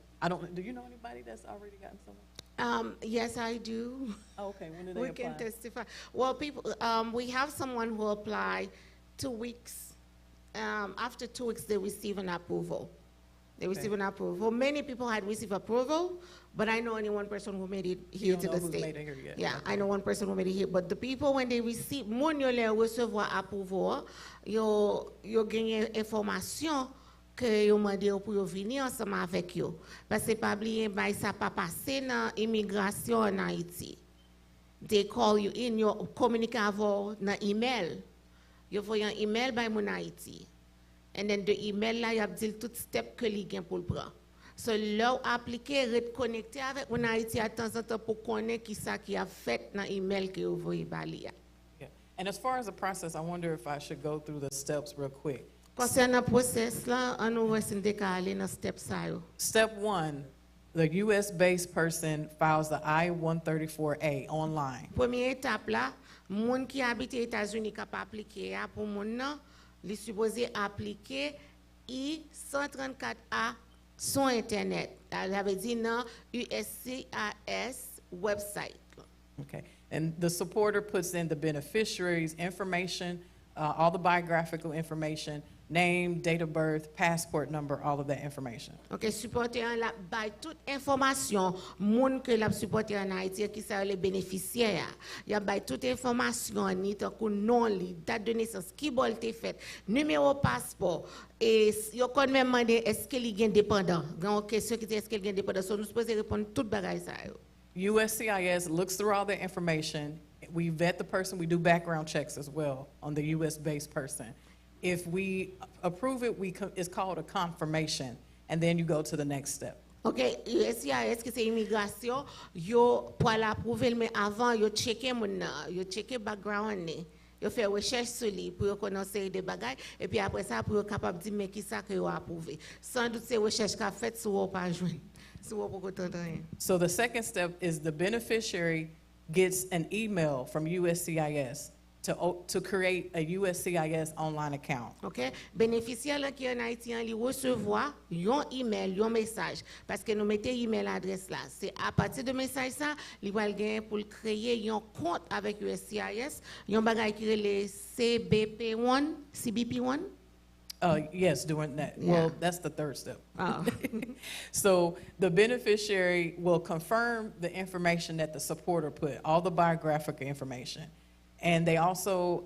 do you know anybody that's already gotten someone? Yes, I do. Oh, okay, when do they We apply? can testify. Well, people, we have someone who applied 2 weeks. After 2 weeks, they receive an approval. They receive an approval. Many people had received approval, but I know only one person who made it here to the state. Made it here yet. Yeah, Okay. I know one person who made it here. But the people, when they receive, moun yo le recevoir approval, yo gagne information que yo mande yo pour yo venir ensemble avec yo. Parce que pas oublier, bah, ça pas passé dans immigration en Haïti. They call you in, yo communique avec dans email. Yo voyez un email by mon Haïti. And then the email là, y a dit tout step que li gen pour le prendre. So là appliquer reconnecter avec mon Haïti à temps en temps pour connaître qui ça qui a fait dans email que vous voyez par là. Yeah. And as far as the process, I wonder if I should go through the steps real quick. Concernant process là, on nous va aller dans step ça yo. Step 1, the U.S.-based person files the I-134A online. Première étape là, moun qui habite aux États-Unis capable appliquer pour moun nan, li supposé appliquer I-134A sur internet. Ça veut dire dans USCIS website. Okay. And the supporter puts in the beneficiary's information, all the biographical information, name, date of birth, passport number, all of that information. OK, supporter la bay toute information moun que la supporter en Haïti qui ça les bénéficiaires. Y a bay toute information ni tant que nom li, date de naissance, qui bol te fait, numéro passeport et yo kon même demander est-ce que li gen dépendant. Gon question qui est-ce qu'il gen dépendant, so nous supposé répondre toute bagay ça yo. USCIS looks through all the information. We vet the person. We do background checks as well on the U.S.-based person. If we approve it, it's called a confirmation, and then you go to the next step. OK, USCIS qui c'est immigration, yo pour l'approuver mais avant yo checker mon yo checker background ni. Yo fait recherche sur lui pour connaître des bagages et puis après ça pour capable dire mais qui ça que yo approuvé. Sans doute c'est recherche qu'a fait sur ou pas joindre. Sur ou pour rien. So the second step is the beneficiary gets an email from USCIS to create a USCIS online account. OK, bénéficiaire là qui en Haïti li recevoir yon email, yon message parce que nous mettons email adresse là. C'est à partir de message ça, li va gagner pour créer yon compte avec USCIS, yon bagay qui le CBP1. Yes, doing that. Yeah. Well, that's the third step. Oh. So the beneficiary will confirm the information that the supporter put, all the biographical information. And they also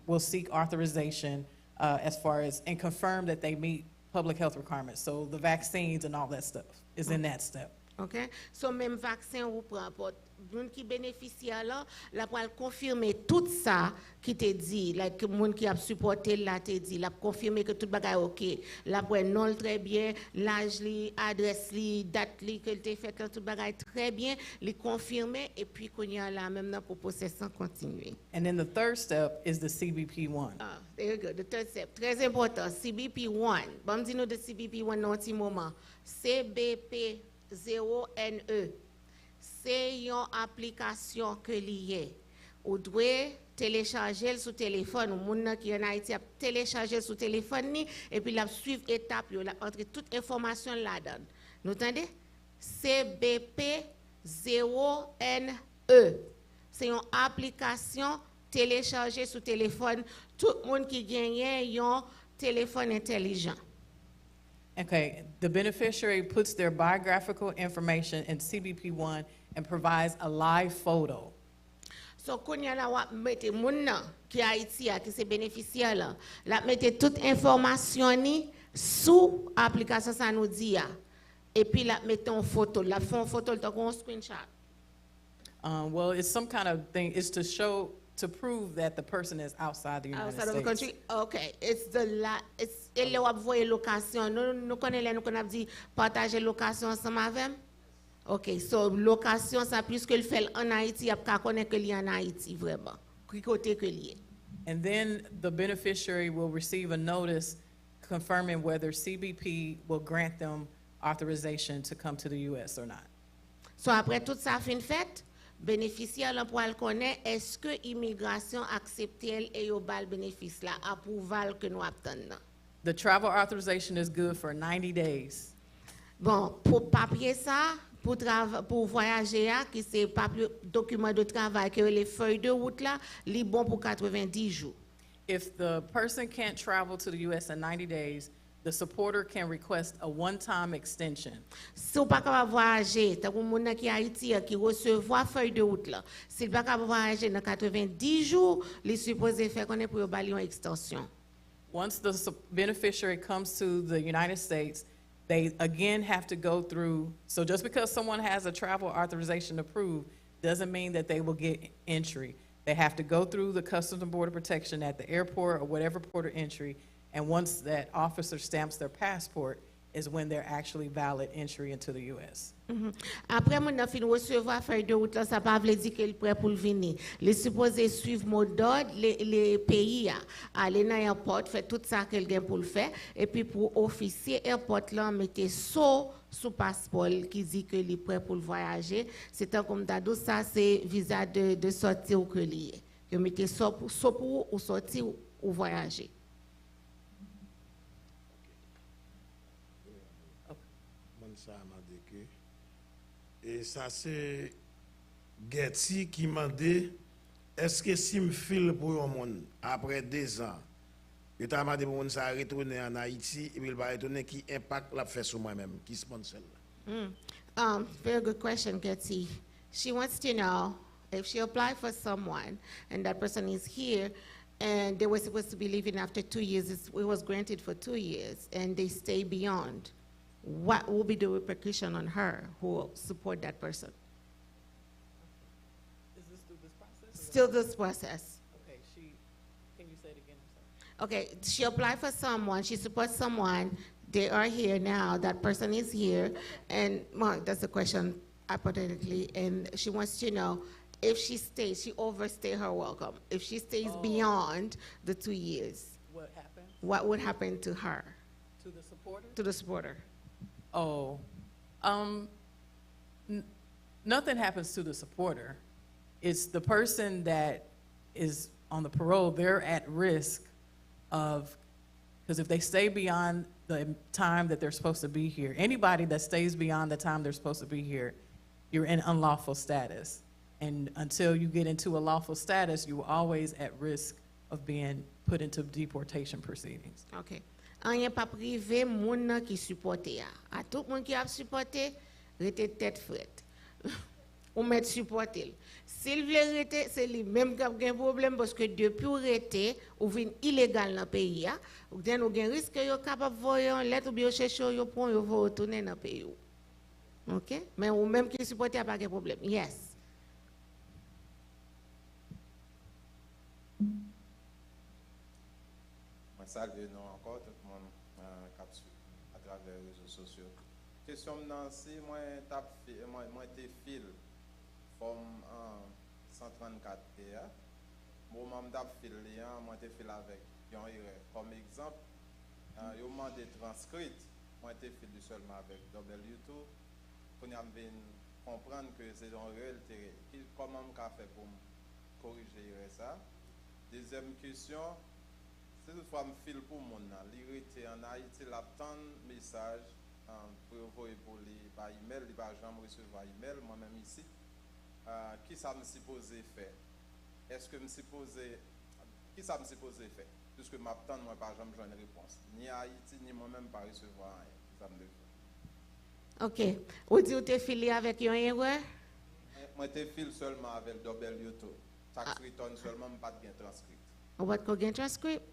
will seek authorization as far as, and confirm that they meet public health requirements. So the vaccines and all that stuff is in that step. OK, so même vaccin ou prend pour moun qui bénéficiaire là, la pour confirmer tout ça qui te dit, like moun qui a supporté là te dit, la confirmer que tout bagay OK, la pour non très bien, l'âge li, adresse li, date li que te fait tout bagay très bien, li confirmer et puis qu'on y a là même dans pour processus continuer. And then the third step is the CBP1. Ah, there you go. The third step, très important, CBP1. Bon, dis-nous de CBP1 dans un petit moment. CBP0NE. C'est une application que liée. Ou doit télécharger sur téléphone. Ou moun qui en Haïti a télécharger sur téléphone ni et puis la suivre étape, la entrer toute information là-dedans. Nous entendez? CBP 0NE. C'est une application téléchargée sur téléphone. Tout le monde qui gagne un téléphone intelligent. Okay, the beneficiary puts their biographical information in CBP1 and provides a live photo. So, quand y a la wap mette moun nan qui Haïti a qui c'est bénéficiaire là, la mette toute information ni sous application ça nous dit ya. Et puis la mette en photo, la font photo le temps screenshot. Well, it's some kind of thing, it's to show, to prove that the person is outside the United Outside of the States. country, okay. It's elle wap voye location. Nous connaissons nous connait dit partager location ensemble avec. Okay, so location ça puisque le fait en Haïti, y a pas connaître que li en Haïti vraiment. Qui côté que li. And then the beneficiary will receive a notice confirming whether CBP will grant them authorization to come to the U.S. or not. So après tout ça fin fait, bénéficiaire là pour le connaître est-ce que immigration accepte elle et yo bal bénéfice là approuval que nous attendons. The travel authorization is good for 90 days. Bon, pour papier ça, pour voyager qui c'est papier document de travail que les feuilles de route là, li bon pour 90 jours. If the person can't travel to the U.S. in 90 days, the supporter can request a one-time extension. Si vous pas capable voyager, tant que moun qui Haïti qui recevoir feuille de route là, s'il pas capable voyager dans 90 jours, il supposé faire qu'on est pour bali une extension. Once the beneficiary comes to the United States, they again have to go through, so just because someone has a travel authorization approved doesn't mean that they will get entry. They have to go through the Customs and Border Protection at the airport or whatever port of entry, and once that officer stamps their passport is when they're actually valid entry into the U.S. Après, mon a fin recevoir feuille de route là, ça pas veut dire qu'il est prêt pour venir. Il est supposé suivre mot d'ordre les pays aller dans l'aéroport, faire tout ça qu'il a pour le faire, et puis pour officier aéroport là mettez sous passeport qui dit que il est prêt pour voyager. C'est un comme d'ado ça c'est visa de sortir ou que lié. Que mettez sous pour ou sortir ou voyager. Ça m'a dit que et ça c'est Getty qui m'a dit est-ce que si me file pour un monde après 2 ans il t'a dit pour monde ça retourner en Haïti et puis il va retourner qui impact l'a fait sur moi-même qui sponsor là. Very good question, Getty. She wants to know if she applied for someone and that person is here and they were supposed to be leaving after 2 years, it was granted for 2 years and they stay beyond. What will be the repercussion on her who will support that person? Is this through this process? Still this process. Okay, can you say it again? I'm sorry. Okay, she applied for someone, she supports someone, they are here now, that person is here, and well, that's the question hypothetically, and she wants to know if she stays, she overstay her welcome. If she stays beyond the 2 years, What happened what would happen to her, to the supporter? to the supporter? Oh, nothing happens to the supporter. It's the person that is on the parole, they're at risk of, because if they stay beyond the time that they're supposed to be here, anybody that stays beyond the time they're supposed to be here, you're in unlawful status. And until you get into a lawful status, you're always at risk of being put into deportation proceedings. Okay. Rien pas privé moun nan qui supporte ya. A tout moun qui a supporté, rete tête frette. Ou met supporter. S'il vle rete, c'est lui même qui a un problème parce que depuis ou rete, ou vin illégal dans pays ya, ou den ou gen risque yo capable voyer en lettre ou bien chercher yo pon yo va retourner dans pays ou. OK? Mais ou même qui supporte a pas de problème. Yes. Salut nous encore tout le monde qui suit à travers les réseaux sociaux. Question maintenant si moi t'ai fil forme 134 PA. Moi m'am t'a fil lien, moi t'ai fil avec yon erreur. Comme exemple, yo demandé transcrit, moi t'ai fil seulement avec W2 pour nous comprendre que c'est un réel comment on fait pour corriger ça. Deuxième question, si toutefois je file pour mon li rete en Haïti, la tant message pour envoyer pour les par email, il va jamais recevoir email moi-même ici. Qui ça me supposé faire? Est-ce que me supposé qui ça me supposé faire? Puisque m'attend moi pas jamais joindre réponse. Ni Haïti ni moi-même pas recevoir rien. Ça me fait. OK. Ou dit ou t'es filé avec une erreur? Moi te file seulement avec W2. Tax return seulement pas de transcript. What could get transcript?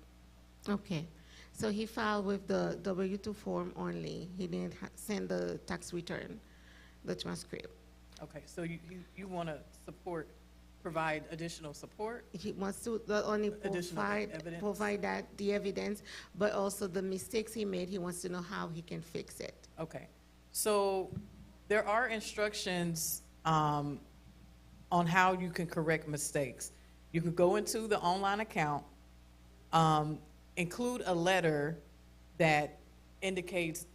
Okay. So he filed with the W-2 form only. He didn't send the tax return, the transcript. Okay, so you want to provide additional support? He wants to not only Additional evidence? provide that, the evidence, but also the mistakes he made. He wants to know how he can fix it. Okay, so there are instructions on how you can correct mistakes. You could go into the online account, include a letter that indicates,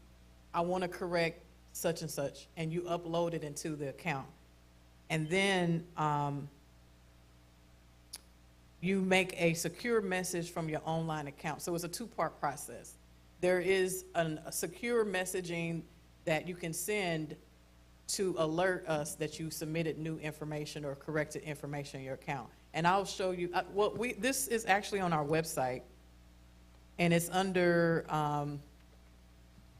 I want to correct such and such, and you upload it into the account. And then you make a secure message from your online account. So it's a two-part process. There is a secure messaging that you can send to alert us that you submitted new information or corrected information in your account. And I'll show you, this is actually on our website, and it's under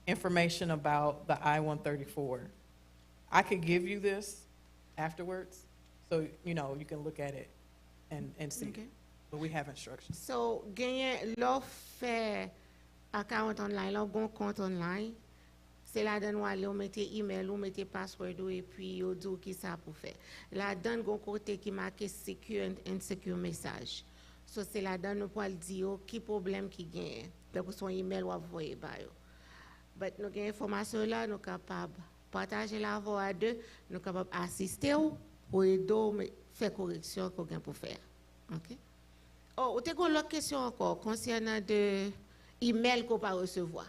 information about the I-134. I could give you this afterwards, so you can look at it and see. Okay. But we have instructions. So, gagner l'offre fait account online, l'offre gon compte online. C'est la donne ou aller ou mettez email ou mettez password ou et puis ou dit qui ça pour faire. La donne gon côté qui marque secure and insecure message. So c'est la donne pour le dire qui problème qui gagne. Donc son email ou envoyer ba yo. But nous gagne information là nous capable partager la voix à deux, nous capable assister ou aider faire correction qu'on gagne pour faire. OK? Oh, ou te gon l'autre question encore concernant de email qu'on pas recevoir.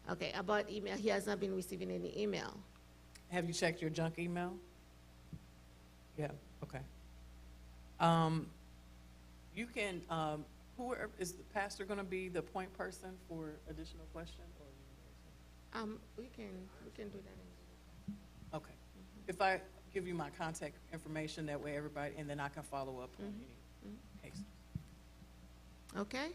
Okay, about email, he has not been receiving any email. Have you checked your junk email? Yeah, okay. You can, is the pastor going to be the point person for additional questions? We can do that. Okay. If I give you my contact information, that way everybody, and then I can follow up on any cases. Okay?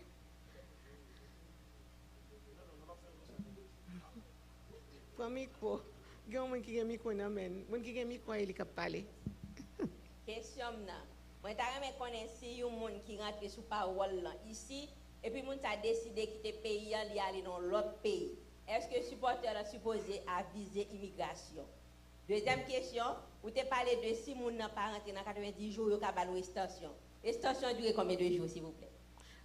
Pour micro, il y a un qui a micro nan men, un qui a micro il ka parler. Question na. Moi ta remen connait si yon moun qui rentre sous parole là ici et puis moun ta décidé quitter pays li aller dans l'autre pays. Est-ce que supporter a supposé aviser immigration? Deuxième question, vous te parlé de si moun n'a pas rentré dans 90 jours yo ka bal extension. Extension dure combien de jours s'il vous plaît?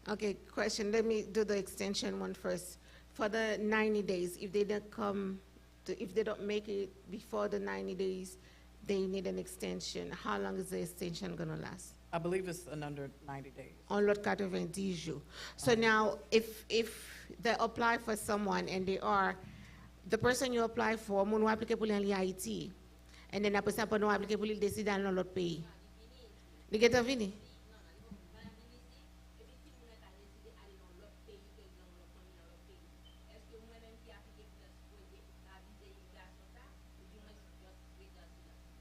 Okay, question. Let me do the extension one first. For the 90 days, if they don't come, if they don't make it before the 90 days, they need an extension. How long is the extension going to last? I believe it's under 90 days. On l'autre 90 jours. So now, if they apply for someone and they are, the person you apply for, moun ou appliquer pour l'Haïti, and then après ça, nous appliquer pour décider dans l'autre pays. Vous avez fini?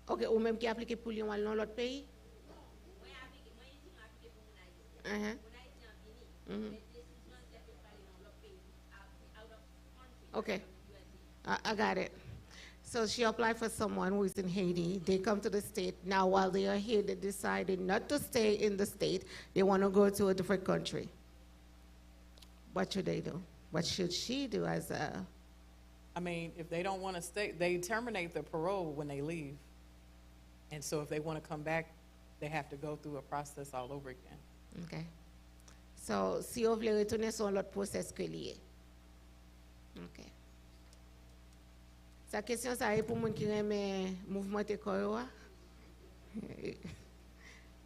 Ok, ou même qui applique pour lui dans l'autre pays? Okay, I got it. So she applied for someone who is in Haiti. They come to the state. Now, while they are here, they decided not to stay in the state. They want to go to a different country. What should they do? What should she do as a... I mean, if they don't want to stay, they terminate their parole when they leave. And so if they want to come back, they have to go through a process all over again. Okay. So, si vous voulez retourner sur l'autre process que lié. Okay. Sa question ça est pour moun qui aime mouvement de corps.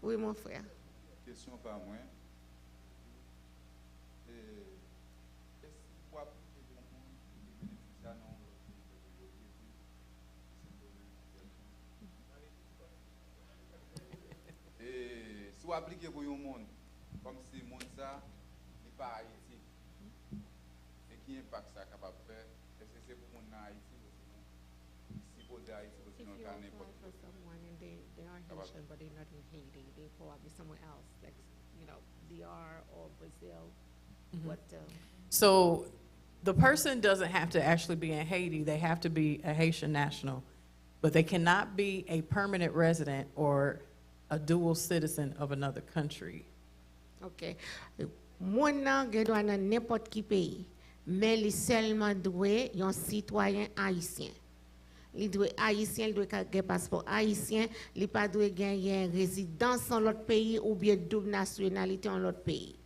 Oui, mon frère. Question par moi. Est-ce qu'il faut appliquer des bénéficiaires non et si vous appliquez pour un monde, comme si le monde ça n'est pas Haïti, et qui impact ça capable de faire, est-ce que c'est pour mon Haïti aussi. Si posé Haïti aussi, If non, you qu'à apply n'importe for someone and they are Haitian, but they're not in Haiti, they're probably somewhere else, like, DR or Brazil, what, So the person doesn't have to actually be in Haiti, they have to be a Haitian national, but they cannot be a permanent resident or a dual citizen of another country. ok. Moun nan gen doit nan n'importe qui pays, mais li seulement doué yon citoyen haïtien. Li doué haïtien, li doué gen passeport haïtien, li pas doué gen résidence en l'autre pays ou bien double nationalité en l'autre pays.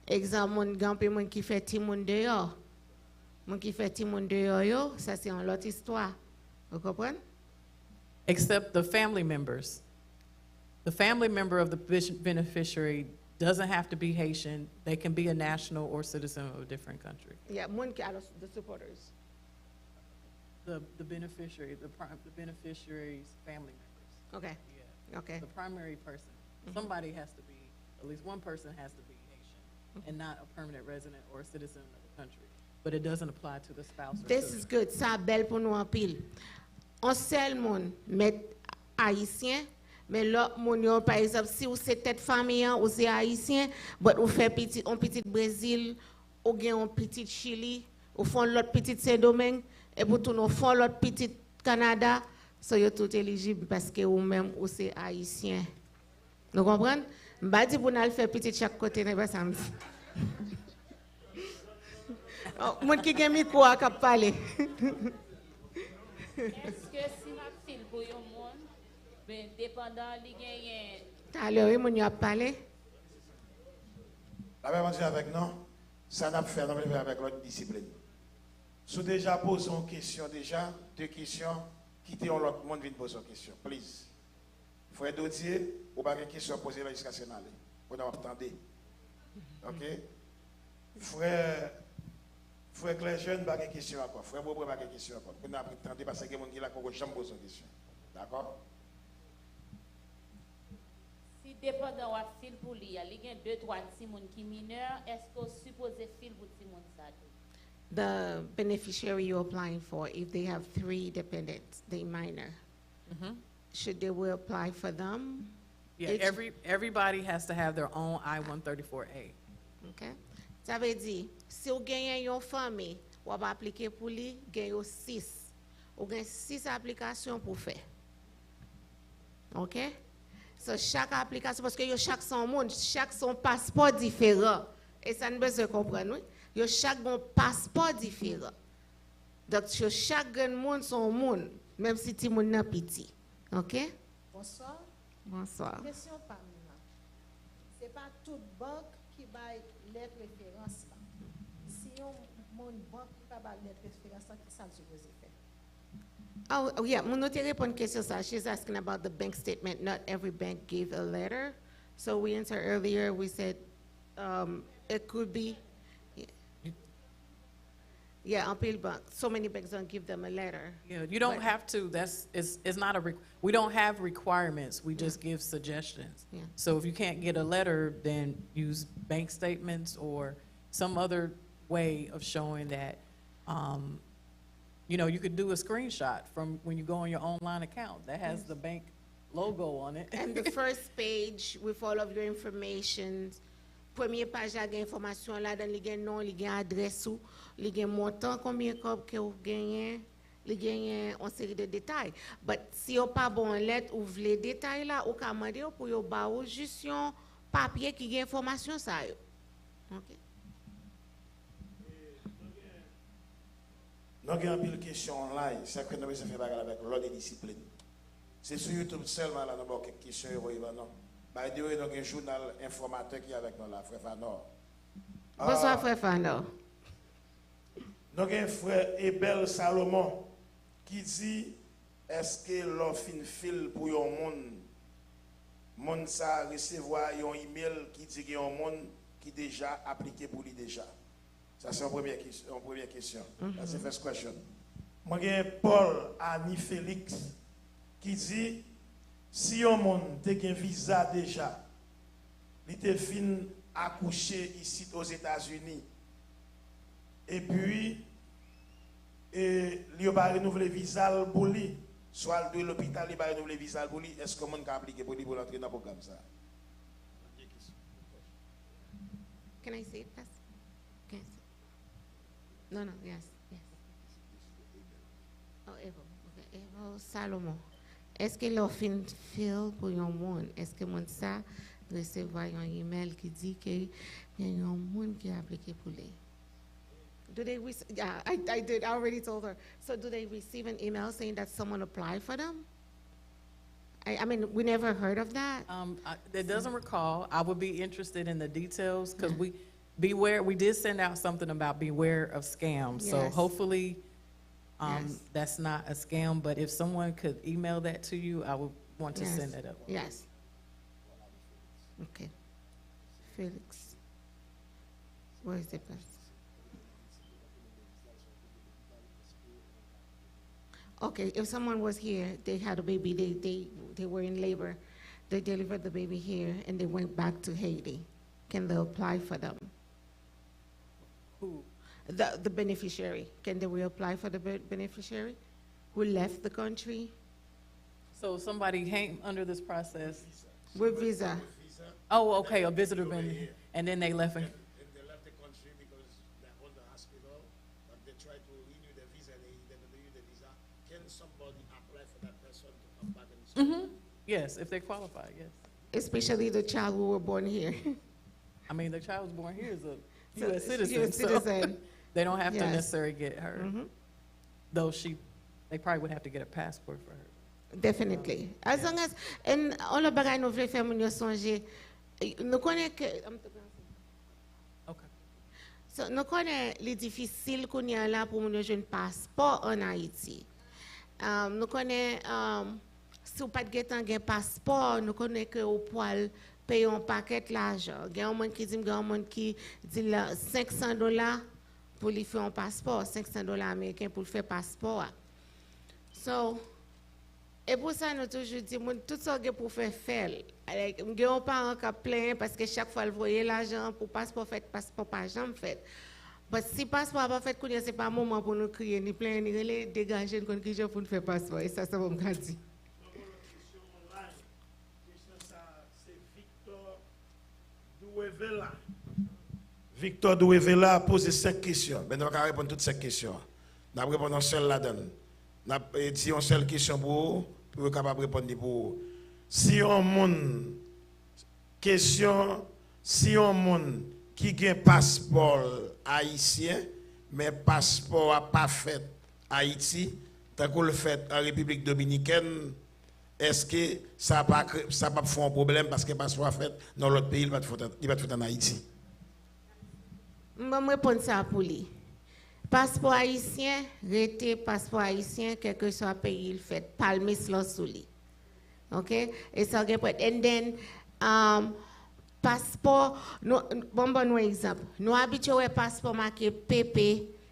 Exemple, moun gen pe moun qui fait ti moun dehors. Moun qui fait ti moun dehors yo, ça c'est une autre histoire. Vous comprenez? Except the family members. The family member of the beneficiary doesn't have to be Haitian. They can be a national or citizen of a different country. Yeah, moun ki the supporters. The beneficiary, the beneficiary's family members. Okay. Yeah. Okay. The primary person. Somebody has to be, at least one person has to be Haitian and not a permanent resident or a citizen of the country. But it doesn't apply to the spouse or This children. is good. Ça belle pour nous en pile. On seul moun met haïtien, mais l'autre moun yo par exemple si ou c'est tête famille ou c'est haïtien, but ou fait petit on petit Brésil, ou gen on petit Chili, ou font l'autre petit Saint-Domingue et pour tout nous font l'autre petit Canada, so yo tout éligible parce que ou même ou c'est haïtien. Vous comprenez? M'ba di pour nous faire petit chaque côté n'est pas ça. Oh, moun ki gen micro a k'ap parler. Est-ce que si ma file pour yon monde, ben dépendant li genyen Tout à l'heure, moun yo a parlé. La même chose avec nous, ça n'a pas fait avec l'autre discipline. Si déjà posé une question, déjà, deux questions, quittez l'autre monde vient poser une question. Please. Frère Dodier, ou pas une question posée là jusqu'à ce n'aller. Vous n'avez pas entendu. OK? Frère Claire Jeune, pas de question à quoi. Frère Bobo, pas de question à quoi. Vous n'avez pas entendu parce que les gens qui là, qu'on jamais posé une question. D'accord? si dépendant wa file pour li, li gen 2-3 ti moun ki mineur, est-ce qu'on supposé file pour ti moun sa tou? The beneficiary you're applying for, if they have 3 dependents, they minor, should they will apply for them? Yeah, It's- everybody has to have their own I-134A. Okay? Ça veut dire, si vous gagnez une famille, vous va appliquer pour lui, gagnez 6. Vous gagnez 6 applications pour faire. OK? So chaque application, parce que yo chaque son monde, chaque son passeport différent. Et ça ne besoin comprendre, oui? Yo chaque bon passeport différent. Donc, yo chaque grand monde son monde, même si ti monde nan petit. OK? Bonsoir. Bonsoir. Question par moi. Ce n'est pas toute banque qui baille les préférences. Si mon banque qui va bailler les préférences, qui ça supposé faire? Oh, yeah, mon note répond question ça. She's asking about the bank statement. Not every bank gave a letter. So we answered earlier, we said it could be, yeah, on pile bank. So many banks don't give them a letter. Yeah, you don't But- have to, it's not we don't have requirements, we just give suggestions. Yeah. So if you can't get a letter, then use bank statements or some other way of showing that, you could do a screenshot from when you go on your online account that has the bank logo on it. And the first page with all of your information, premier page a gen information là, dans li gen nom, li gen adresse ou, li gen montant, combien cob que vous gagnez, li gen une série de détails. But si vous pas bon lettre ou vle détails là, ou ka mande ou pour yo ba ou juste yon papier qui gen information ça yo. OK. Nous avons une question online, c'est que nous avons fait bagarre avec l'autre discipline. C'est sur YouTube seulement, là, nous avons quelques questions, non. By the way, nous avons un journal informateur qui est avec nous là, frère Fanor. Bonsoir, frère Fano. Nous avons un frère Ebel Salomon qui dit est-ce que l'offre une file pour un monde ça recevoir un email qui dit qu'il y a un monde qui déjà appliqué pour lui déjà. Ça c'est une première question. That's the first question. Moi j'ai Paul Annie Félix qui dit si un monde a un visa déjà, il te fin accoucher ici aux États-Unis. Et puis et il va renouveler visa pour lui, soit de l'hôpital, il va renouveler visa pour lui, est-ce que mon peut appliquer pour lui pour entrer dans le programme ça? Can I say it, Pastor? Can I say? No, yes. Oh, Evo. Okay, Evo Salomon. Est-ce que l'offre fil pour un monde? Est-ce que mon ça recevoir un email qui dit que y a un monde qui a appliqué pour lui? Do they yeah, I did. I already told her. So do they receive an email saying that someone applied for them? I mean, we never heard of that. That doesn't recall. I would be interested in the details because we did send out something about beware of scams. So Yes. hopefully Yes. that's not a scam, but if someone could email that to you, I would want to Yes. send that up. Yes. Okay. Felix. Where is it, Pastor? Okay, if someone was here, they had a baby, they were in labor, they delivered the baby here, and they went back to Haiti. Can they apply for them? Who? The beneficiary. Can they reapply for the beneficiary who left the country So somebody came under this process. with visa? Oh, okay, a visitor been, and then they left. And they left the country because they're on the hospital, but they try to renew the visa, they renew the visa. Can somebody apply for that person to come back and school? Yes, if they qualify, yes. Especially the child who were born here. I mean, the child was born here is a So, U.S. citizen, US so citizen. they don't have to Yes. necessarily get her. Though they probably would have to get a passport for her. Definitely. As long as, and all the bagay nou vle fè moun yo sonje, nou konen ke, Okay. so, nou konen li difisil koun yan la pou moun yo jwen pasport en Haiti. Nou konen, si ou pat getan gen pasport, nou konen ke ou poal paye un paquet l'argent. Gen yon moun ki di, gen yon moun ki di la $500 pour lui faire un passeport, $500 américains pour le faire passeport. So, et pour ça, nous toujours dit, tout ça pour faire faire. Like, gen yon parent qui plein parce que chaque fois, il voyait l'argent pour passeport fait, passeport pas jamais fait. Mais si passeport pas fait, c'est pas un moment pour nous crier, ni plein, ni relais, dégager, nous qui pour nous faire passeport. Et ça, ça va me dire. Victor Douevela a posé 5 questions. Mais nous allons répondre à toutes ces questions. Nous allons répondre à une seule là-dedans. Nous allons dire une seule question pour vous, pour être capable de répondre pour vous. Si on monde, question, si on monde qui a un passeport haïtien, mais passeport n'a pas fait Haïti, tant qu'on le fait en République dominicaine, est-ce que ça va pas faire un problème parce que le passeport a fait dans l'autre pays, il va être fait en Haïti? Je vais répondre ça pour lui. Passeport haïtien, rete passeport haïtien, quel que soit le pays, il fait palmer sous lui. OK? Et ça, and then, passeport, bon exemple. Nous habituons au passeport marqué PP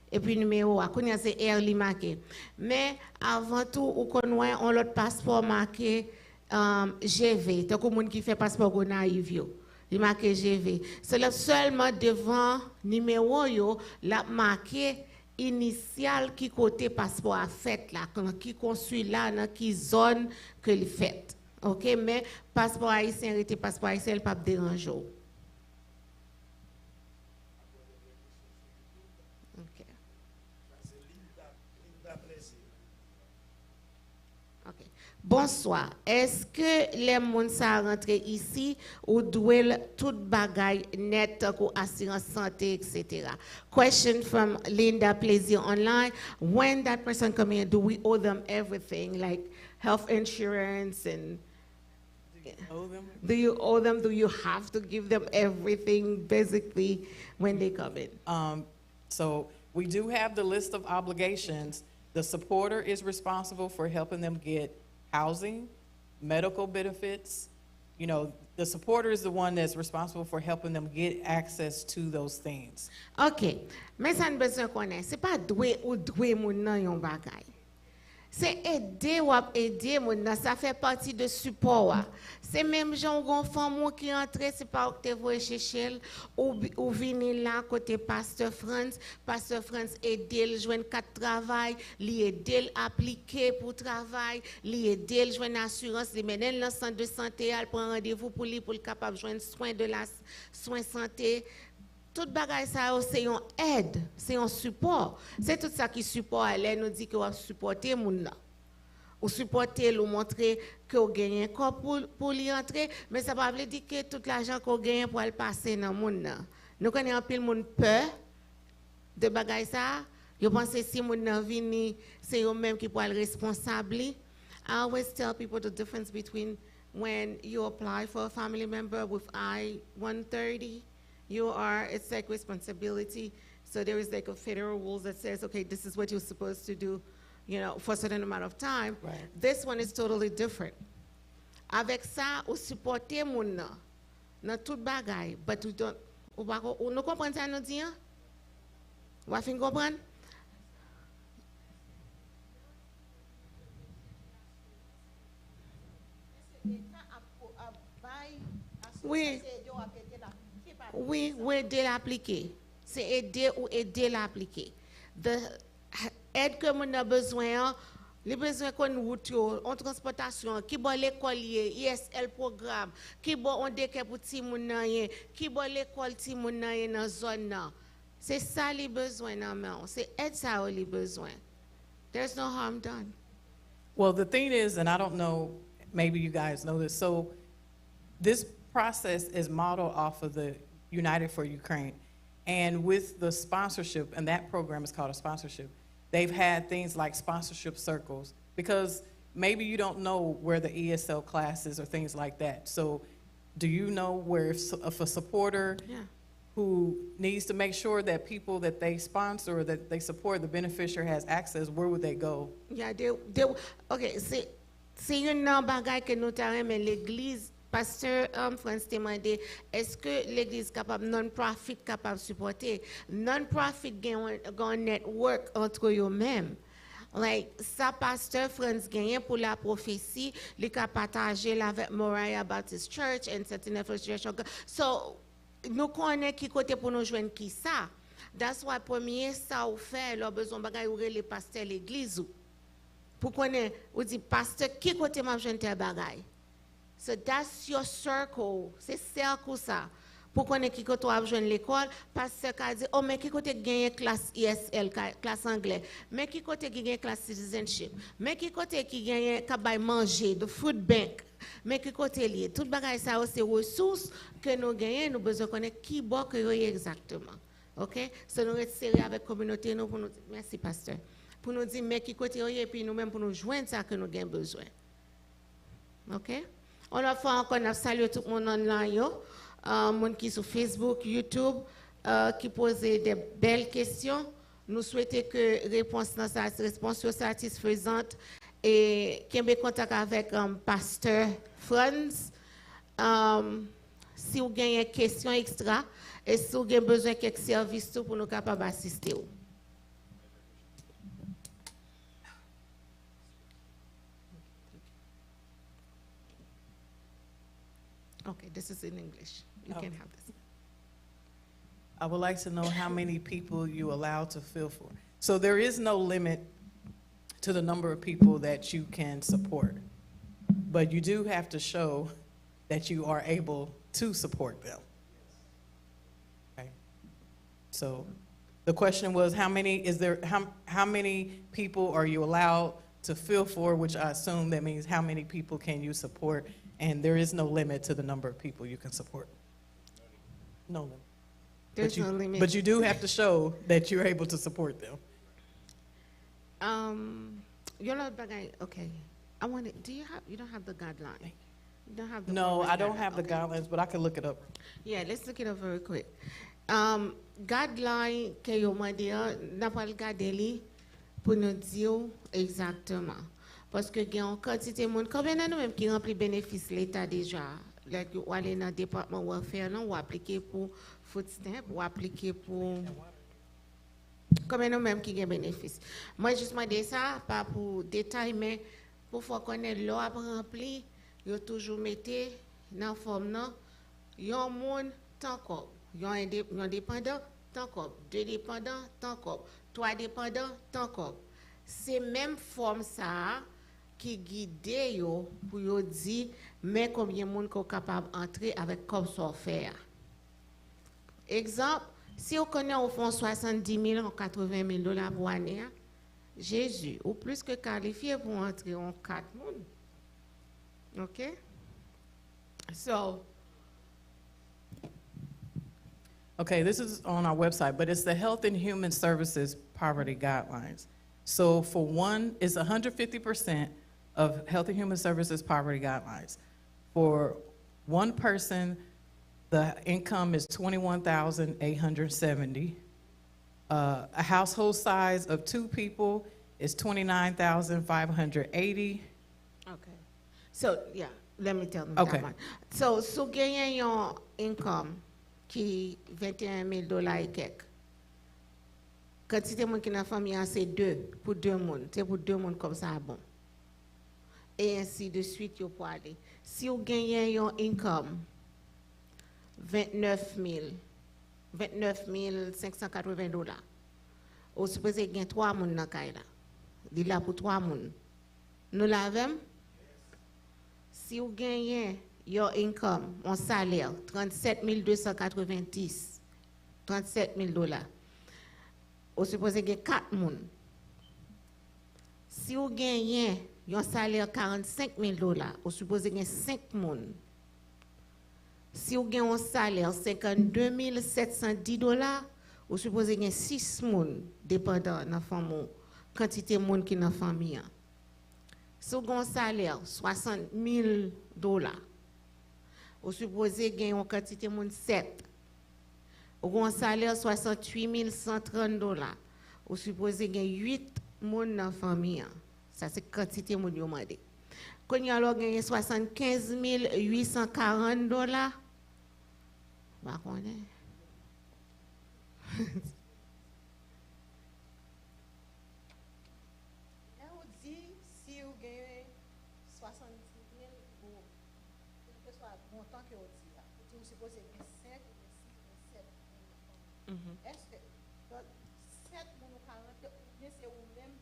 et puis numéro A. Qu'on y a c'est R marqué. Mais avant tout, on a l'autre passeport marqué GV. Tant que monde qui fait passeport qu'on arrive. Il marqué GV. C'est là seulement devant numéro yo, la marqué initial qui côté passeport a fait là, qui consulat dans qui zone que il fait. OK, mais passeport haïtien était passeport haïtien pas déranger. OK. OK. Bonsoir. Est-ce que les gens sont rentrés ici ou doivent tout bagaille net ou assurance santé, etc.? Question from Linda Plaisir online. When that person come in, do we owe them everything, like health insurance and... Owe them? Do you owe them? Do you have to give them everything basically when they come in? So we do have the list of obligations. The supporter is responsible for helping them get housing, medical benefits. You know, the supporter is the one that's responsible for helping them get access to those things. OK. Mais ça ne besoin connaître. C'est pas doué ou doué moun nan yon bagay. C'est aider ou aider, ça fait partie de support. C'est même gens gon femme qui entre, c'est pas que tu vas chercher ou venir là côté pasteur France aider le joindre quatre travail, li aider appliquer pour travail, li aider le joindre assurance, li mener dans centre de santé, elle prend rendez-vous pour lui pour capable joindre soins santé. Tout bagay ça c'est une aide, c'est un support. C'est tout ça qui support elle nous dit que on supporter moun nan. Ou supporter ou montrer que vous gagnez corps pour y entrer, mais ça ne veut pas dire que tout l'argent qu'on gagne pour le passer dans le monde. Nous connaissons un peu le monde peur de bagay ça. Je pense que si moun nan vini, c'est eux même qui pour être responsable. I always tell people the difference between when you apply for a family member with I-130, it's like responsibility. So there is like a federal rules that says, okay, this is what you're supposed to do, for a certain amount of time. Right. This one is totally different. Avec ça, ou supporter moun nan, nan tout bagay, but we don't, ou nou kompren ça nou di an? Ou fin kompren? Oui. Oui, ou aider l'appliquer. C'est aider ou aider l'appliquer. Aide que mon a besoin, les besoins qu'on route, en transportation, qui bon l'école, ISL programme, qui bon on déque pour ti moun nan yen, qui bon l'école ti moun nan yen dans zone nan. C'est ça les besoins nan men. C'est aide ça les besoins. There's no harm done. Well, the thing is, and I don't know, maybe you guys know this, so this process is modeled off of the United for Ukraine. And with the sponsorship, and that program is called a sponsorship, they've had things like sponsorship circles, because maybe you don't know where the ESL class is or things like that. So do you know where if a supporter who needs to make sure that people that they sponsor or that they support, the beneficiary has access, where would they go? Yeah, okay, c'est une bagay que nous t'arrêtons, mais l'église, pasteur France t'a demandé, est-ce que l'église capable, non-profit capable de supporter? Non-profit gagne un network entre eux-mêmes. Like, ça, pasteur France gagne pour la prophétie, il a partagé avec Moriah Baptist Church and certain association. So, nous connaissons qui côté pour nous joindre qui ça. That's why premier ça ou fait, leur besoin bagay ou les pasteurs l'église ou. Pour connaître, ou dit pasteur qui côté m'a joindre tel bagay. So that's your circle, c'est cercle ça. Pour connaître qui côté ou joindre l'école, pasteur a dit, oh mais qui côté gagne classe ISL, classe anglais, mais qui côté qui gagne classe citizenship, mais qui côté qui gagne kabay manger, de food bank. Mais qui côté lié, tout bagay ça c'est ressources que nous gagnons, nous besoin connaître qui bon que exactement. OK? So nous rester avec communauté nous pour nous dire merci pasteur. Pour nous dire mais qui côté et puis nous même pour nous joindre ça que nous avons besoin. OK? On a fait encore saluer tout le monde online yo, monde qui sur Facebook, YouTube qui pose des belles questions. Nous souhaitons que réponse satisfaisante et qui ait contact avec pasteur Franz. Si vous avez des questions extra et si vous avez besoin de quelques services pour nous capables d'assister. Okay, this is in English. You can have this. I would like to know how many people you allow to fill for. So there is no limit to the number of people that you can support, but you do have to show that you are able to support them. Okay. So the question was, how many people are you allowed to fill for, which I assume that means how many people can you support, and there is no limit to the number of people you can support. No limit. There's no limit. But you do have to show that you're able to support them. You're not bagay. Okay. I want it. You don't have the guideline? You don't have the No, program I don't guideline. have the Okay. guidelines, but I can look it up. Yeah, let's look it up very quick. Guideline que yo mande n'a pas le garder li pour nous dire exactement. Parce que il y a une quantité de monde, combien de nous même qui remplit bénéfice l'État déjà? Like, ou aller dans le département welfare, non, ou appliquer pour food stamp, ou appliquer pour Comme nous-mêmes qui avons bénéfice. Moi, juste demandé ça, pas pour détail, mais pour faire connaître l'eau à rempli, vous toujours mettez dans la forme, il y a un monde tant comme, il y a un dépendant tant comme, deux dépendants tant comme, trois dépendants tant comme. C'est même forme ça qui guide yo pour yo dire mais combien de monde est capable d'entrer avec comme ça faire. Exemple, si on connaît au fond 70 000 ou 80 000 dollars pour année, Jésus, ou plus que qualifié pour entrer en 4 mondes. OK? So, Okay, this is on our website, but it's the Health and Human Services Poverty Guidelines. So for one, it's 150% of Health and Human Services Poverty Guidelines. For one person, the income is $21,870. A household size of 2 people is $29,580. okay. So, yeah, let me tell them Okay. that one. So, gagnez your income qui $21 000 et quelques. Quantité de monde qui dans la famille, c'est 2 pour 2 monde. C'est pour 2 monde comme ça, bon. Et ainsi de suite, vous pouvez aller. Si vous gagnez un income, 29 580 dollars, vous supposez gagner 3 personnes dans le cas là. Il est là pour 3 personnes. Nous l'avons? Si vous gagnez your income, un salaire, 37 290, 37 000 dollars, vous supposez gagner 4 personnes. Si vous gagnez un salaire 45 000 dollars, vous supposez gagner 5 personnes. Si vous gagnez un salaire 52 710 dollars, vous supposez gagner 6 personnes, dépendant de la famille, quantité de monde qui est dans la famille. Si vous gagnez un salaire 60 000 dollars, vous supposez gagner une quantité de monde 7. Vous gagnez un salaire 68 130 dollars, vous supposez gagner 8 personnes dans la famille. Ça, c'est la quantité de monde qui est demandé. Quand vous avez gagné 75 840 dollars, bah, on est. On dit, si vous gagnez 70 000 euros, quel que soit le montant que vous dites, vous supposez gagner 5 ou 6 ou 7 000. Est-ce que 7 ou 40, bien c'est vous-même,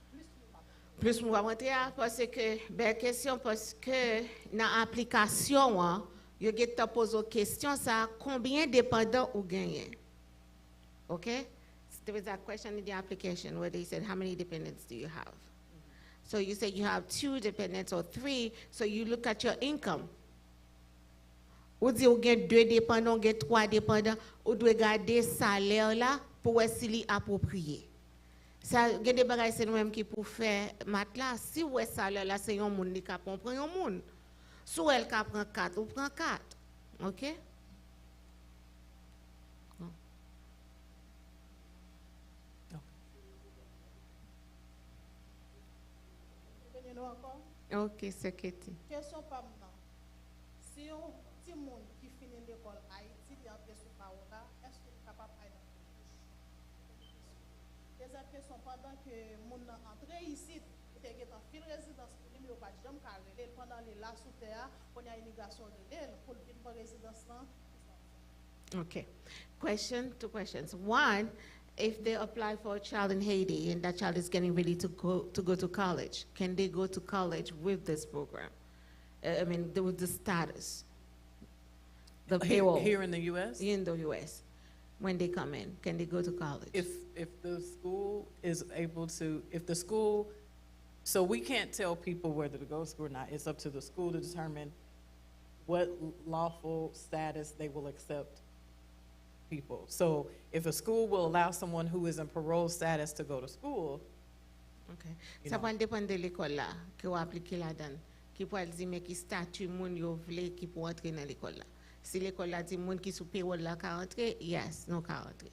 plus ou moins? Plus moi rentrer parce que belle question parce que dans l'application you get to poser question ça combien de dépendants ou gagnez. Okay? There was a question in the application where they said how many dependents do you have? So you say you have 2 dependents or 3, so you look at your income. Ou dit ou gagne 2 dépendants, ou gagne 3 dépendants, ou doit garder salaire là pour s'il est approprié. Ça, il y a des bagages c'est nous-mêmes qui pour faire mat là. Si vous êtes salaire là, c'est un monde qui prend un monde. Si elle prend 4, ou prend 4. OK? Venez-nous encore. OK, c'est que Question pas maintenant. Si un petit monde qui finit l'école Haïti, il est entré sous Paola, est-ce qu'il est capable d'aller dans le bouche? Deuxième question, pendant que mon entré ici, il était en fil résidence pour lui, il n'y a pas de jambe carré. Pendant les là sous terre, on a une immigration de l'aile pour le venir pour résidence là. Okay. Two questions. One, if they apply for a child in Haiti and that child is getting ready to go to college, can they go to college with this program? With the status, the payroll Here in the U.S.? in the U.S. When they come in, can they go to college? If the school is able to, so we can't tell people whether to go to school or not. It's up to the school to determine what lawful status they will accept people. So if a school will allow someone who is in parole status to go to school, Okay. You Ça know. va dépendre de l'école là, que vous appliquez là-dedans. Qui peut dire mais qui statut moun yo vle qui pour entrer dans l'école là. Si l'école là dit moun qui sous payroll là ka rentrer, yes, non ka rentrer.